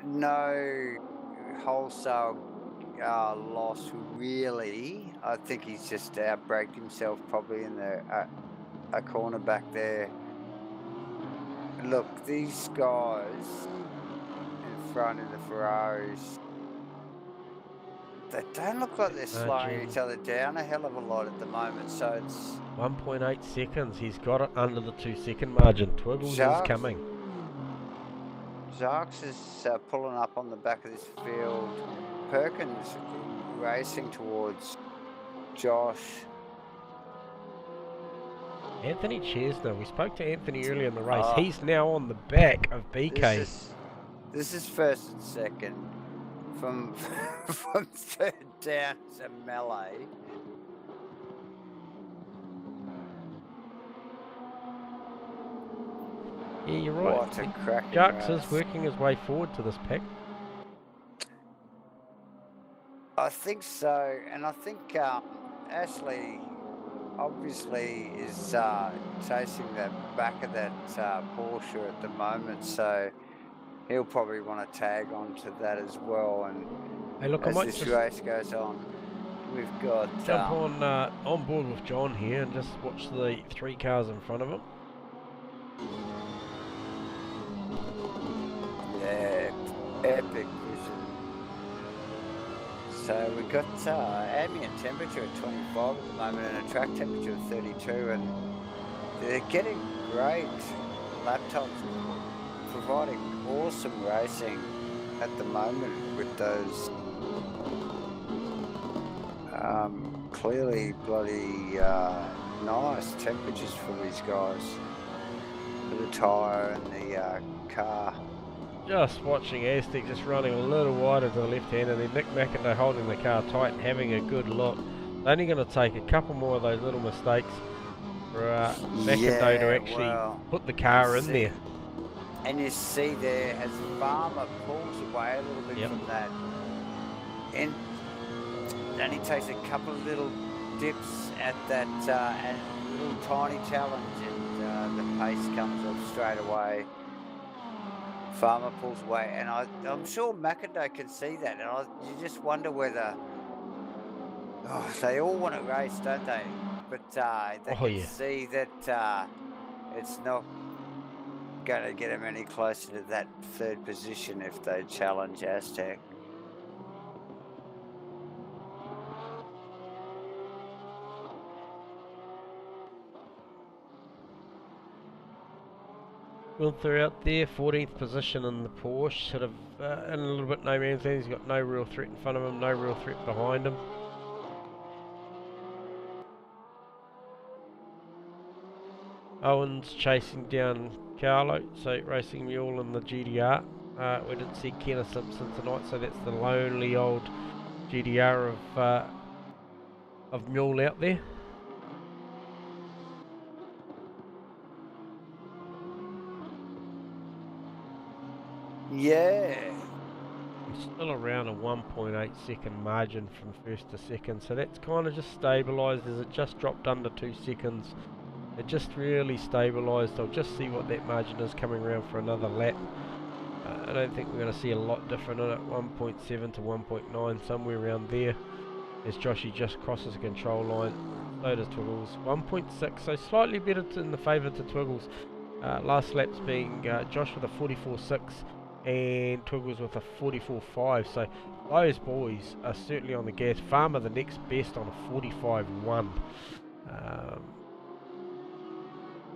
no wholesale loss really. I think he's just outbraked himself probably in a corner back there. Look, these guys in front of the Ferraris, they don't look like they're slowing each other down a hell of a lot at the moment, so it's 1.8 seconds. He's got it under the 2-second margin. Twiggles is coming. Zarks is pulling up on the back of this field. Perkins racing towards Josh. Anthony Chesner. We spoke to Anthony earlier in the race. He's now on the back of BK. This is 1st and 2nd. From 3rd down to melee. Yeah, you're right. What a cracking Jarks race. is working his way forward to this pack. I think so, and I think Ashley obviously is chasing the back of that Porsche at the moment, so he'll probably want to tag on to that as well. And Hey, look, I as might this just race goes on, we've got jump on board with John here and just watch the 3 cars in front of him. yeah, epic vision. So we've got ambient temperature at 25 at the moment and a track temperature of 32, and they're getting great laptops, providing awesome racing at the moment with those clearly bloody nice temperatures for these guys, for the tyre and the car. Just watching Aztec just running a little wider to the left hand, and then Nick McIntyre holding the car tight and having a good look. They're only going to take a couple more of those little mistakes for McIntyre to actually put the car in there. And you see there as Farmer pulls away a little bit Yep. from that, and he takes a couple of little dips at that and little tiny challenge, and the pace comes off straight away. Farmer pulls away, and I'm sure McIndoe can see that, and you just wonder whether they all want to race, don't they? But they can see that it's not going to get them any closer to that third position if they challenge Aztec. Gunther out there, 14th position in the Porsche, sort of in a little bit no man's land. He's got no real threat in front of him, no real threat behind him. Owen's chasing down Carlo, so Racing Mule in the GDR. We didn't see Kenna Simpson tonight, so that's the lonely old GDR of Mule out there. Yeah. Still around a 1.8 second margin from first to second, so that's kind of just stabilised as it just dropped under 2 seconds. It just really stabilised. I'll just see what that margin is coming around for another lap. I don't think we're going to see a lot different in it. 1.7 to 1.9, somewhere around there, as Joshy just crosses the control line. So does Twiggles. 1.6, so slightly better in the favour to Twiggles. Last laps being Josh with a 44.6 and Twiggles with a 44.5. So those boys are certainly on the gas. Farmer the next best on a 45.1.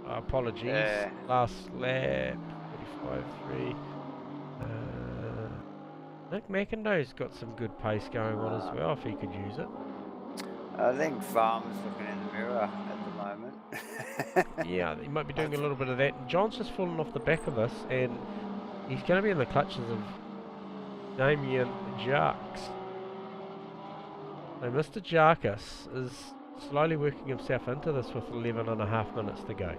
Apologies. Last lap 45.3. I think McIndoe's got some good pace going on as well if he could use it. I think Farmer's looking in the mirror at the moment. Yeah, he might be doing a little bit of that. John's just fallen off the back of this, and he's going to be in the clutches of Damien Jarks. So Mr. Jarkus is slowly working himself into this with 11.5 minutes to go.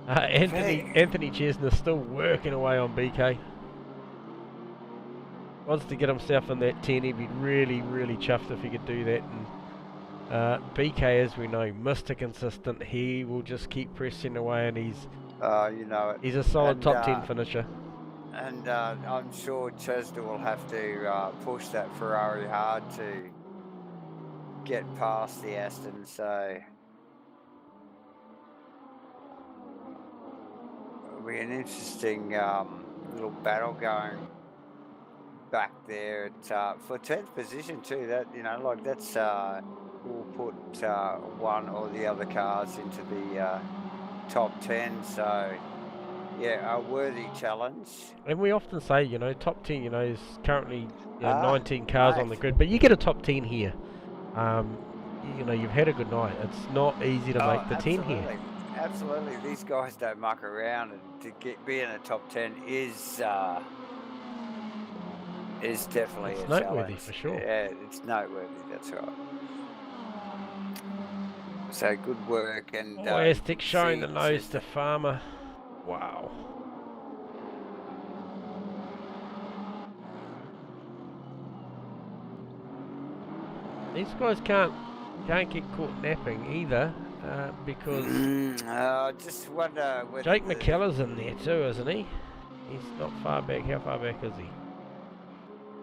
Anthony Chesner's still working away on BK. Wants to get himself in that 10. He'd be really, really chuffed if he could do that. And BK, as we know, Mr. Consistent. He will just keep pressing away, and he's you know it. He's a solid top 10 finisher. And I'm sure Chesner will have to push that Ferrari hard to get past the Aston. So it'll be an interesting little battle going back there at, for 10th position too. That, you know, like that's will put one or the other cars into the top 10. So yeah, a worthy challenge. And we often say, you know, top 10, you know, is currently 19 cars on the grid, but you get a top 10 here. You know, you've had a good night. It's not easy to make the 10 here. Absolutely, these guys don't muck around, and to be in the top 10 is definitely it's a noteworthy challenge. for sure. Yeah, it's noteworthy. That's right. So good work, and Aztec showing the nose to Farmer. Wow. These guys can't get caught napping either, because I just wonder whether Jake McKellar's in there too, isn't he? He's not far back. How far back is he?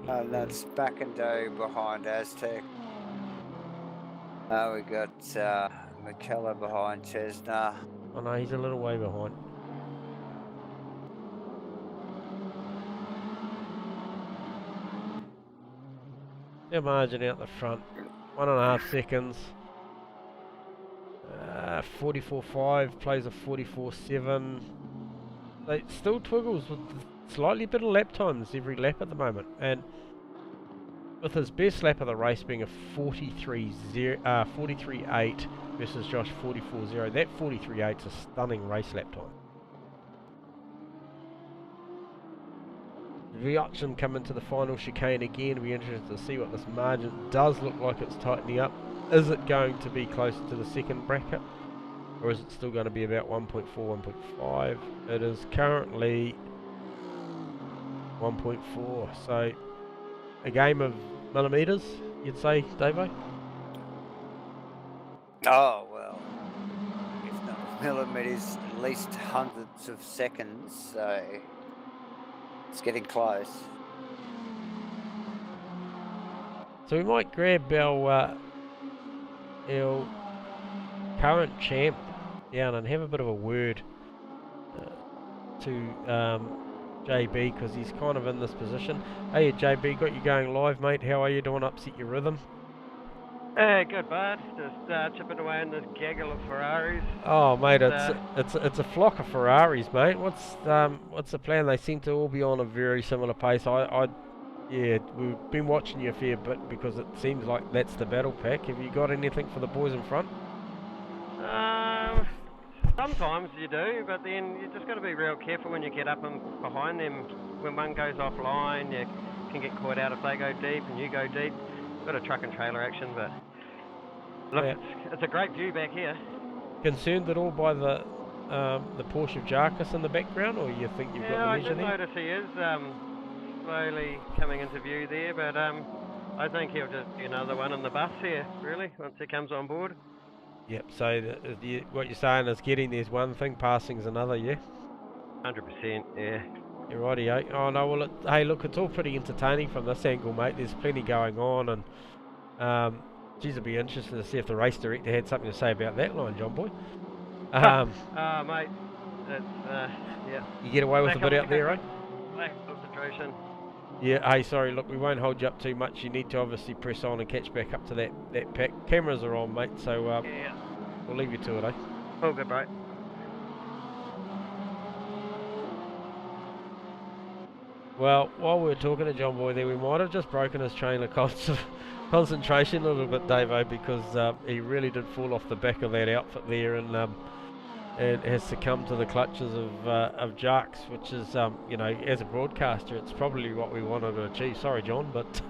That's Backendo behind Aztec. We got McKellar behind Chesner. Oh no, he's a little way behind. Their margin out the front, 1.5 seconds. 44.5 plays a 44.7. They still Twiggles with slightly better lap times every lap at the moment, and with his best lap of the race being a 43.8 versus Josh 44.0. That 43.8 is a stunning race lap time. Viochin come into the final chicane again. We'll be interested to see what this margin does look like. It's tightening up. is it going to be closer to the second bracket, or is it still going to be about 1.4, 1.5? It is currently 1.4, so a game of millimetres, you'd say, Davo? Oh, well, if not millimetres, at least hundreds of seconds, so it's getting close. So we might grab our current champ down and have a bit of a word to JB, because he's kind of in this position. Hey JB, got you going live, mate. How are you? Don't want to upset your rhythm? Hey, good bud. Just chipping away in this gaggle of Ferraris. Oh mate, it's a flock of Ferraris, mate. What's the plan? They seem to all be on a very similar pace. Yeah, we've been watching you a fair bit because it seems like that's the battle pack. Have you got anything for the boys in front? Sometimes you do, but then you just got to be real careful when you get up and behind them. When one goes offline, you can get caught out if they go deep and you go deep. Got a truck and trailer action, but look, Yeah. it's a great view back here. Concerned at all by the Porsche of Jarkus in the background, or you think you've got the I measure did there? notice he is slowly coming into view there, but I think he'll just be another one in the bus here, really, once he comes on board. Yep, so what you're saying is getting there's one thing, passing's another, yeah? 100%, yeah. You're righty, eh? Oh no, well, hey look, it's all pretty entertaining from this angle, mate. There's plenty going on, and geez, it'd be interesting to see if the race director had something to say about that line, John boy. Mate, it's, yeah. You get away with a bit out there, eh? Lack of concentration. Yeah, hey, sorry, look, we won't hold you up too much. You need to obviously press on and catch back up to that pack. Cameras are on, mate, so Yeah. we'll leave you to it, eh? All good, bro. Well, while we were talking to John Boy there, we might have just broken his train of concentration a little bit, Davo, because he really did fall off the back of that outfit there and has succumbed to the clutches of Jarks, which is, you know, as a broadcaster, it's probably what we wanted to achieve. Sorry, John, but...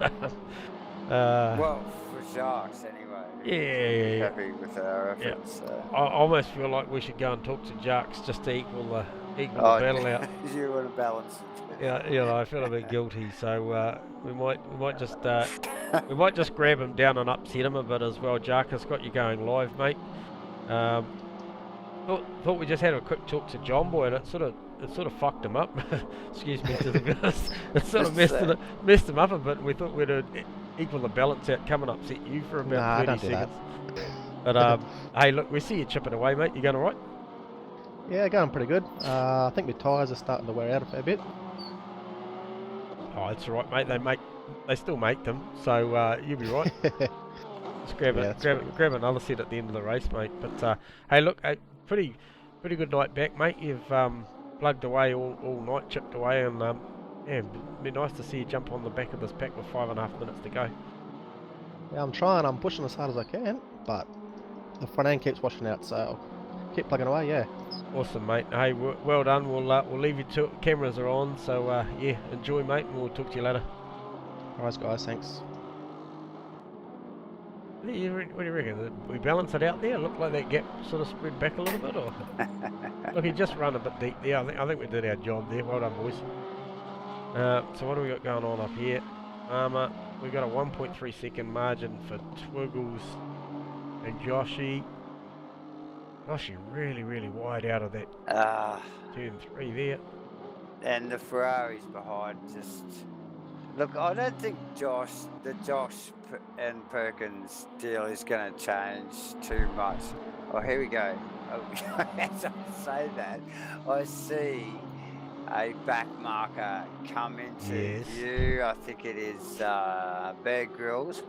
Well, for Jarks anyway. Yeah. Happy with our efforts. Yeah. I almost feel like we should go and talk to Jarks just to equal the battle out. You want to balance it. Yeah, you know, I feel a bit guilty, so we might just grab him down and upset him a bit as well. Jarkus, got you going live, mate. Thought we just had a quick talk to John Boy, and it sort of fucked him up. Excuse me, to be honest. It sort of messed him up a bit. We thought we'd equal the balance out, come and upset you for about 30 seconds. But hey, look, we see you chipping away, mate. You going all right? Yeah, going pretty good. I think my tyres are starting to wear out a fair bit. Oh, that's all right, mate. They still make them, so you'll be right. Just grab another set at the end of the race, mate. But hey, look, pretty good night back, mate. You've plugged away all night, chipped away, and yeah, it'd be nice to see you jump on the back of this pack with 5.5 minutes to go. Yeah, I'm trying. I'm pushing as hard as I can, but the front end keeps washing out, so I'll keep plugging away. Yeah. Awesome, mate. Hey, well done. We'll leave you to it. Cameras are on, so yeah, enjoy, mate, and we'll talk to you later. Alright, guys. Thanks. What do you reckon? Did we balance it out there? Look like that gap sort of spread back a little bit, or look, he just run a bit deep there. I think we did our job there. Well done, boys. So what do we got going on up here? We got a 1.3 second margin for Twiggles and Joshy. Joshy really wide out of that turn 3 there. And the Ferrari's behind just... Look, I don't think the Josh and Perkins deal is going to change too much. Oh, here we go. Oh, as I say that, I see a back marker come into view. I think it is Bear Grylls,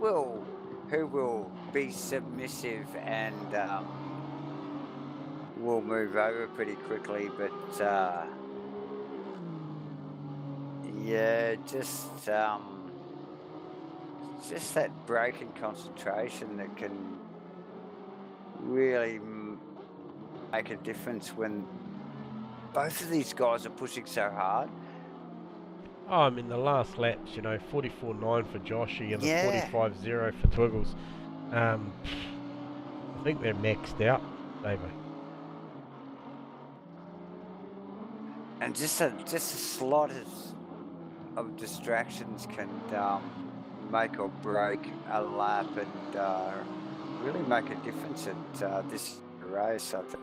who will be submissive and will move over pretty quickly, but yeah, just that break in concentration that can really make a difference when both of these guys are pushing so hard. Oh, I mean, the last laps, you know, 44.9 for Joshy and a 45.0 for Twiggles. I think they're maxed out, Davo. And just a slot of distractions can make or break a lap and really make a difference at this race, I think.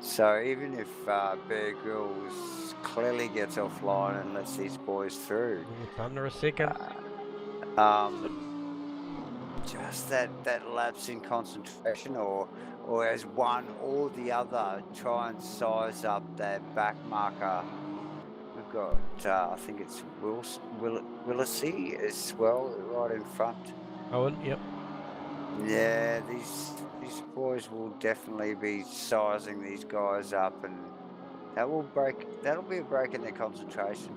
So even if Bear Grylls clearly gets offline and lets these boys through, It's under a second. Just that lapse in concentration, or as one or the other try and size up that back marker. We've got, I think it's Willisey as well, right in front. Owen, yep. Yeah, these boys will definitely be sizing these guys up, and that'll be a break in their concentration.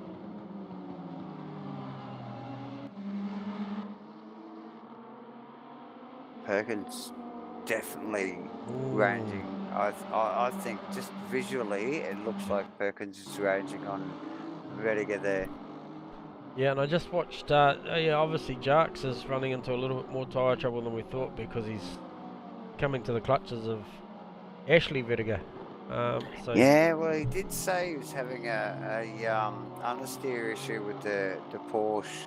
Perkins definitely ranging. I think just visually it looks like Perkins is ranging on Vediga there. Yeah, and I just watched, yeah, obviously Jarks is running into a little bit more tyre trouble than we thought because he's coming to the clutches of Ashley Vediga. So yeah, well, he did say he was having a understeer issue with the Porsche.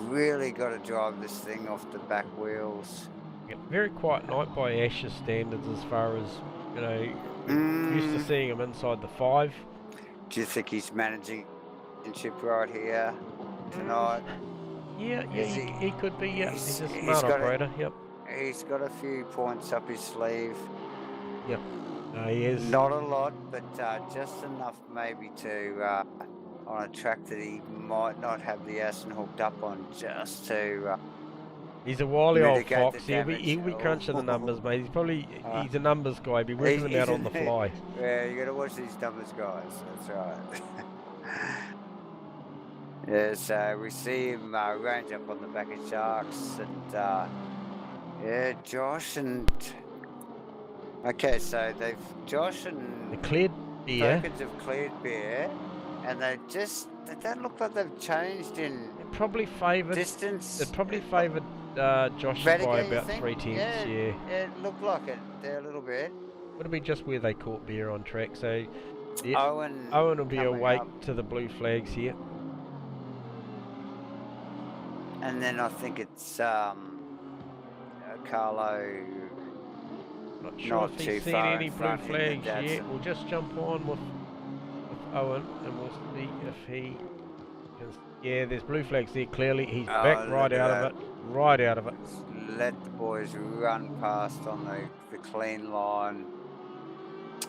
Really got to drive this thing off the back wheels. yeah, very quiet night by Ash's standards as far as, you know, we're used to seeing him inside the 5. Do you think he's managing chip right here tonight? Yeah, he could be, yeah. He's a he's smart got operator, yep. He's got a few points up his sleeve. Yep. He is. Not a lot, but just enough maybe to, on a track that he might not have the Asrnz hooked up on, just to... he's a wily old mitigate fox. the He'll be damage. crunching the numbers, mate. He's probably, he's a numbers guy. He'll be working them out on the fly. Yeah, you got to watch these numbers, guys. That's right. Yeah, so we see him range up on the back of Sharks, and yeah, Josh and... Okay, so Josh and The cleared beer. Perkins have cleared beer, and they don't look like they've changed in It probably favoured. distance. It probably favoured Josh Vediga, by you about think? 3 tenths. Yeah, Yeah. it looked like it there a little bit. Would have been just where they caught beer on track. So yeah, Owen will be coming awake up. to the blue flags here. And then I think it's Carlo. Not sure Not if too he's seen far any in blue front in the flags yet. Datsun. We'll just jump on with Owen and we'll see if he can. Yeah, there's blue flags there clearly. He's back right look at out of it. Right out of it. Let the boys run past on the clean line.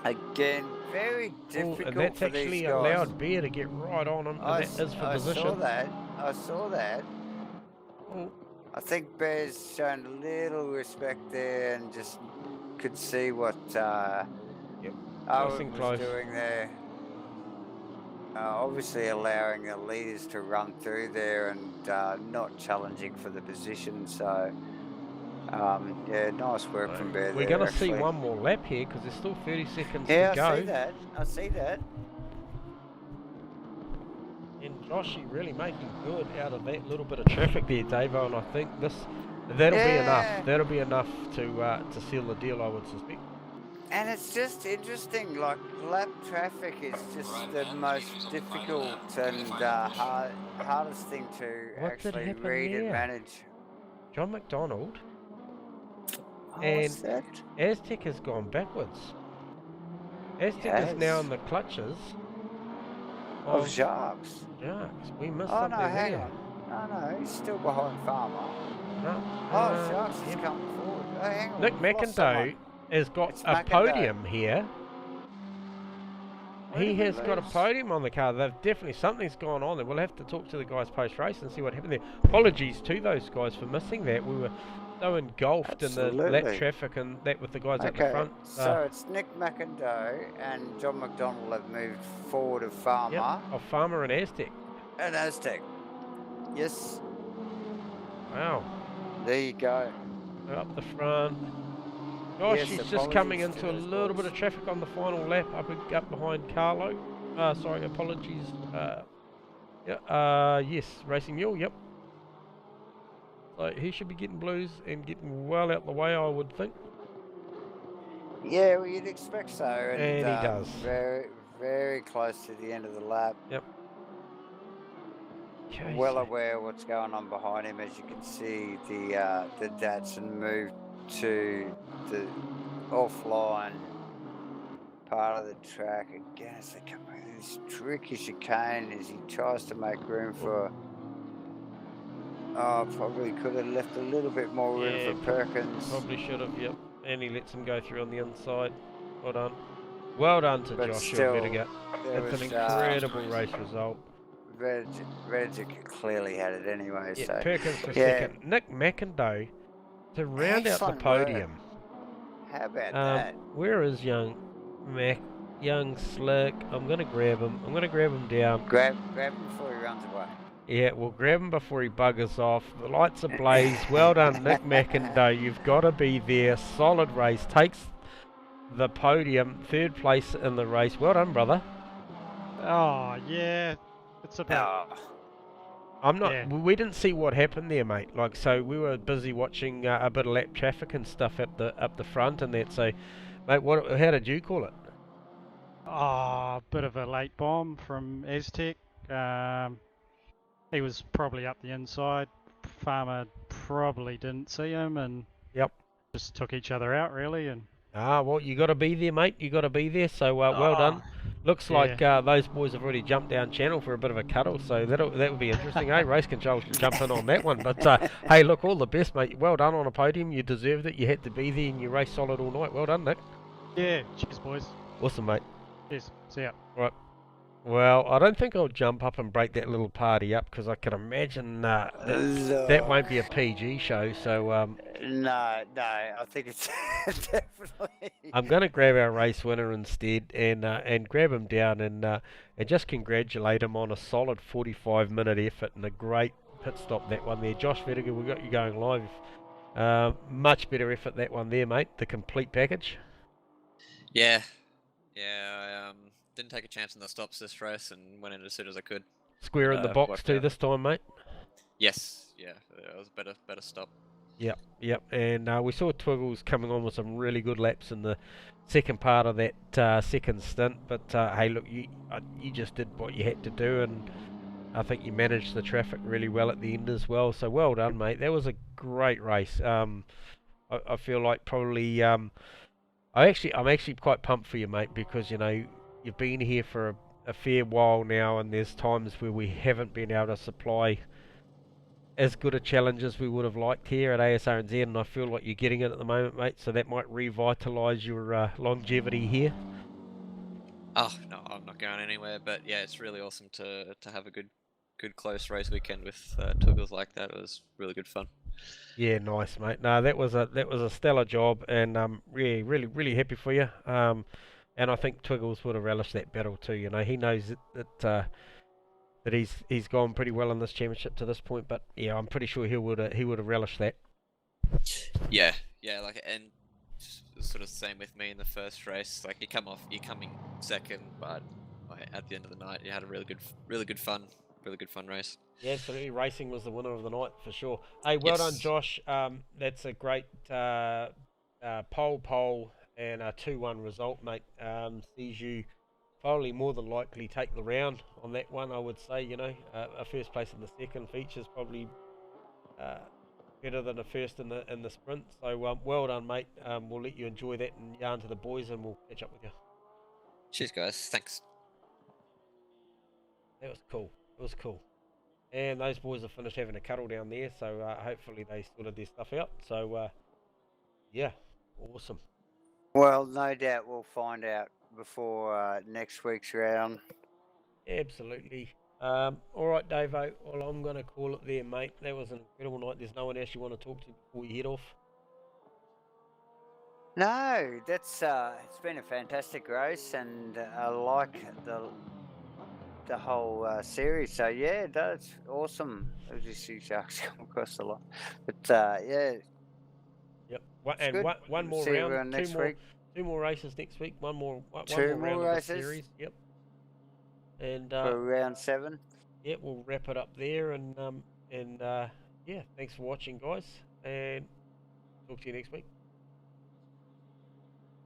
Again, very difficult and that's for these actually guys. allowed Bear to get right on him, and I that is for saw position. that. I saw that. Oh, I think Bear's shown a little respect there and just could see what nice Owen and was close. doing there. Obviously allowing the leaders to run through there and not challenging for the position. So, yeah, nice work from Bear We're there. going to see actually. one more lap here because there's still 30 seconds Yeah, to go. I see that. I see that. And Joshy really making good out of that little bit of traffic there, Davo, and I think that'll be enough. That'll be enough to seal the deal, I would suspect. And it's just interesting, like lap traffic is just the most difficult and hardest thing to What did actually happen read and there? manage. John McDonald Oh, and what's that? Aztec has gone backwards. Aztec is now in the clutches Of Sharks. Sharks. We missed Oh something no, hang there. on. No, he's still behind Farmer. No. Oh, Sharks is yeah. coming forward. Oh, hang on. Nick we've lost someone. McIndoe has got It's a McIndoe. podium here. Where He did we has got a lose? podium on the car. They've definitely something's gone on there. We'll have to talk to the guys post race and see what happened there. Apologies to those guys for missing that. We were so engulfed in the lap Absolutely. traffic and that with the guys at the Okay, front. so it's Nick McIndoe and John McDonald have moved forward of Farmer Yep, of Farmer and Aztec. and Aztec. Yes, Wow. there you go. They're up the front. Gosh, Yes, he's just coming apologies to into a those little boys. bit of traffic on the final lap up behind Carlo. Sorry, apologies. Yes, Racing Mule, yep. so he should be getting blues and getting well out the way, I would think. Yeah, well, you'd expect so. And he does. Very, very close to the end of the lap. Yep. Okay, Well so- aware of what's going on behind him. As you can see, the Datsun moved to the offline part of the track again as they come through this tricky chicane as he tries to make room for. Oh, probably could have left a little bit more room Yeah, for Perkins. Probably should have, yep. And he lets him go through on the inside. Well done. Well done to But Joshua still, Vertiger. there It's was, an incredible race result. Redick clearly had it anyway. Yeah, So Perkins for yeah, second. Nick McIndoe to round out the excellent work. podium. How about that? Where is young young Slick? I'm gonna grab him. I'm gonna grab him down. Grab him before he runs away. Yeah, we'll grab him before he buggers off. The lights are ablaze. Well done, Nick McIndoe. You've got to be there. Solid race. Takes the podium. 3rd place in the race. Well done, brother. Oh, yeah. It's about... Oh, I'm not. Yeah. We didn't see what happened there, mate. Like, so we were busy watching a bit of lap traffic and stuff up the front and that. So, mate, how did you call it? Oh, bit of a late bomb from Aztec. He was probably up the inside. Farmer probably didn't see him and Yep. just took each other out, really. And Well, you got to be there, mate. You got to be there. So, well done. Looks like those boys have already jumped down channel for a bit of a cuddle, so that would be interesting. Hey, Race Control should jump in on that one. But hey, look, all the best, mate. Well done on a podium. You deserved it. You had to be there, and you raced solid all night. Well done, Nick. Yeah, cheers, boys. Awesome, mate. Cheers. See ya. Right. Well, I don't think I'll jump up and break that little party up because I can imagine that won't be a PG show. So no, I think it's definitely. I'm going to grab our race winner instead and grab him down and just congratulate him on a solid 45-minute effort and a great pit stop, that one there. Josh Vertiger, we got you going live. Much better effort, that one there, mate. The complete package. Yeah, I didn't take a chance in the stops this race and went in as soon as I could. Square in the box worked too out. this time, mate. Yes, yeah, it was a better stop. Yep. And we saw Twiggles coming on with some really good laps in the second part of that second stint. But hey, look, you just did what you had to do, and I think you managed the traffic really well at the end as well. So well done, mate. That was a great race. I feel like probably I'm actually quite pumped for you, mate, because you know you've been here for a fair while now, and there's times where we haven't been able to supply as good a challenge as we would have liked here at Asrnz, and I feel like you're getting it at the moment, mate, so that might revitalise your longevity here. Oh no, I'm not going anywhere. But yeah, it's really awesome to have a good close race weekend with Twiggles like that. It was really good fun. Yeah, nice, mate. No, that was a stellar job, and really happy for you. And I think Twiggles would have relished that battle too. You know, he knows that he's gone pretty well in this championship to this point. But yeah, I'm pretty sure he would have relished that. Yeah, like, and sort of same with me in the first race. Like you're coming second, but like, at the end of the night, you had a really good fun race. Yeah, absolutely. Racing was the winner of the night for sure. Hey, well done, Josh. That's a great pole and a 2-1 result, mate. Sees you probably more than likely take the round on that one, I would say. You know, a first place in the second feature is probably better than a first in the sprint. So well done, mate. We'll let you enjoy that and yarn to the boys, and we'll catch up with you. Cheers, guys. Thanks. That was cool. It was cool. And those boys have finished having a cuddle down there, so hopefully they sorted their stuff out. So yeah, awesome. Well, no doubt we'll find out before next week's round. Absolutely. All right, Davo. Well, I'm going to call it there, mate. That was an incredible night. There's no one else you want to talk to before you head off? No, that's it's been a fantastic race, and I like the whole series. So yeah, that's awesome. As you see, sharks come across a lot, but yeah. Yep. And one more See round. next week. Two more races next week. One more Two round more of races. the series. Yep. And For round 7. yeah, we'll wrap it up there, and yeah, thanks for watching, guys, and talk to you next week.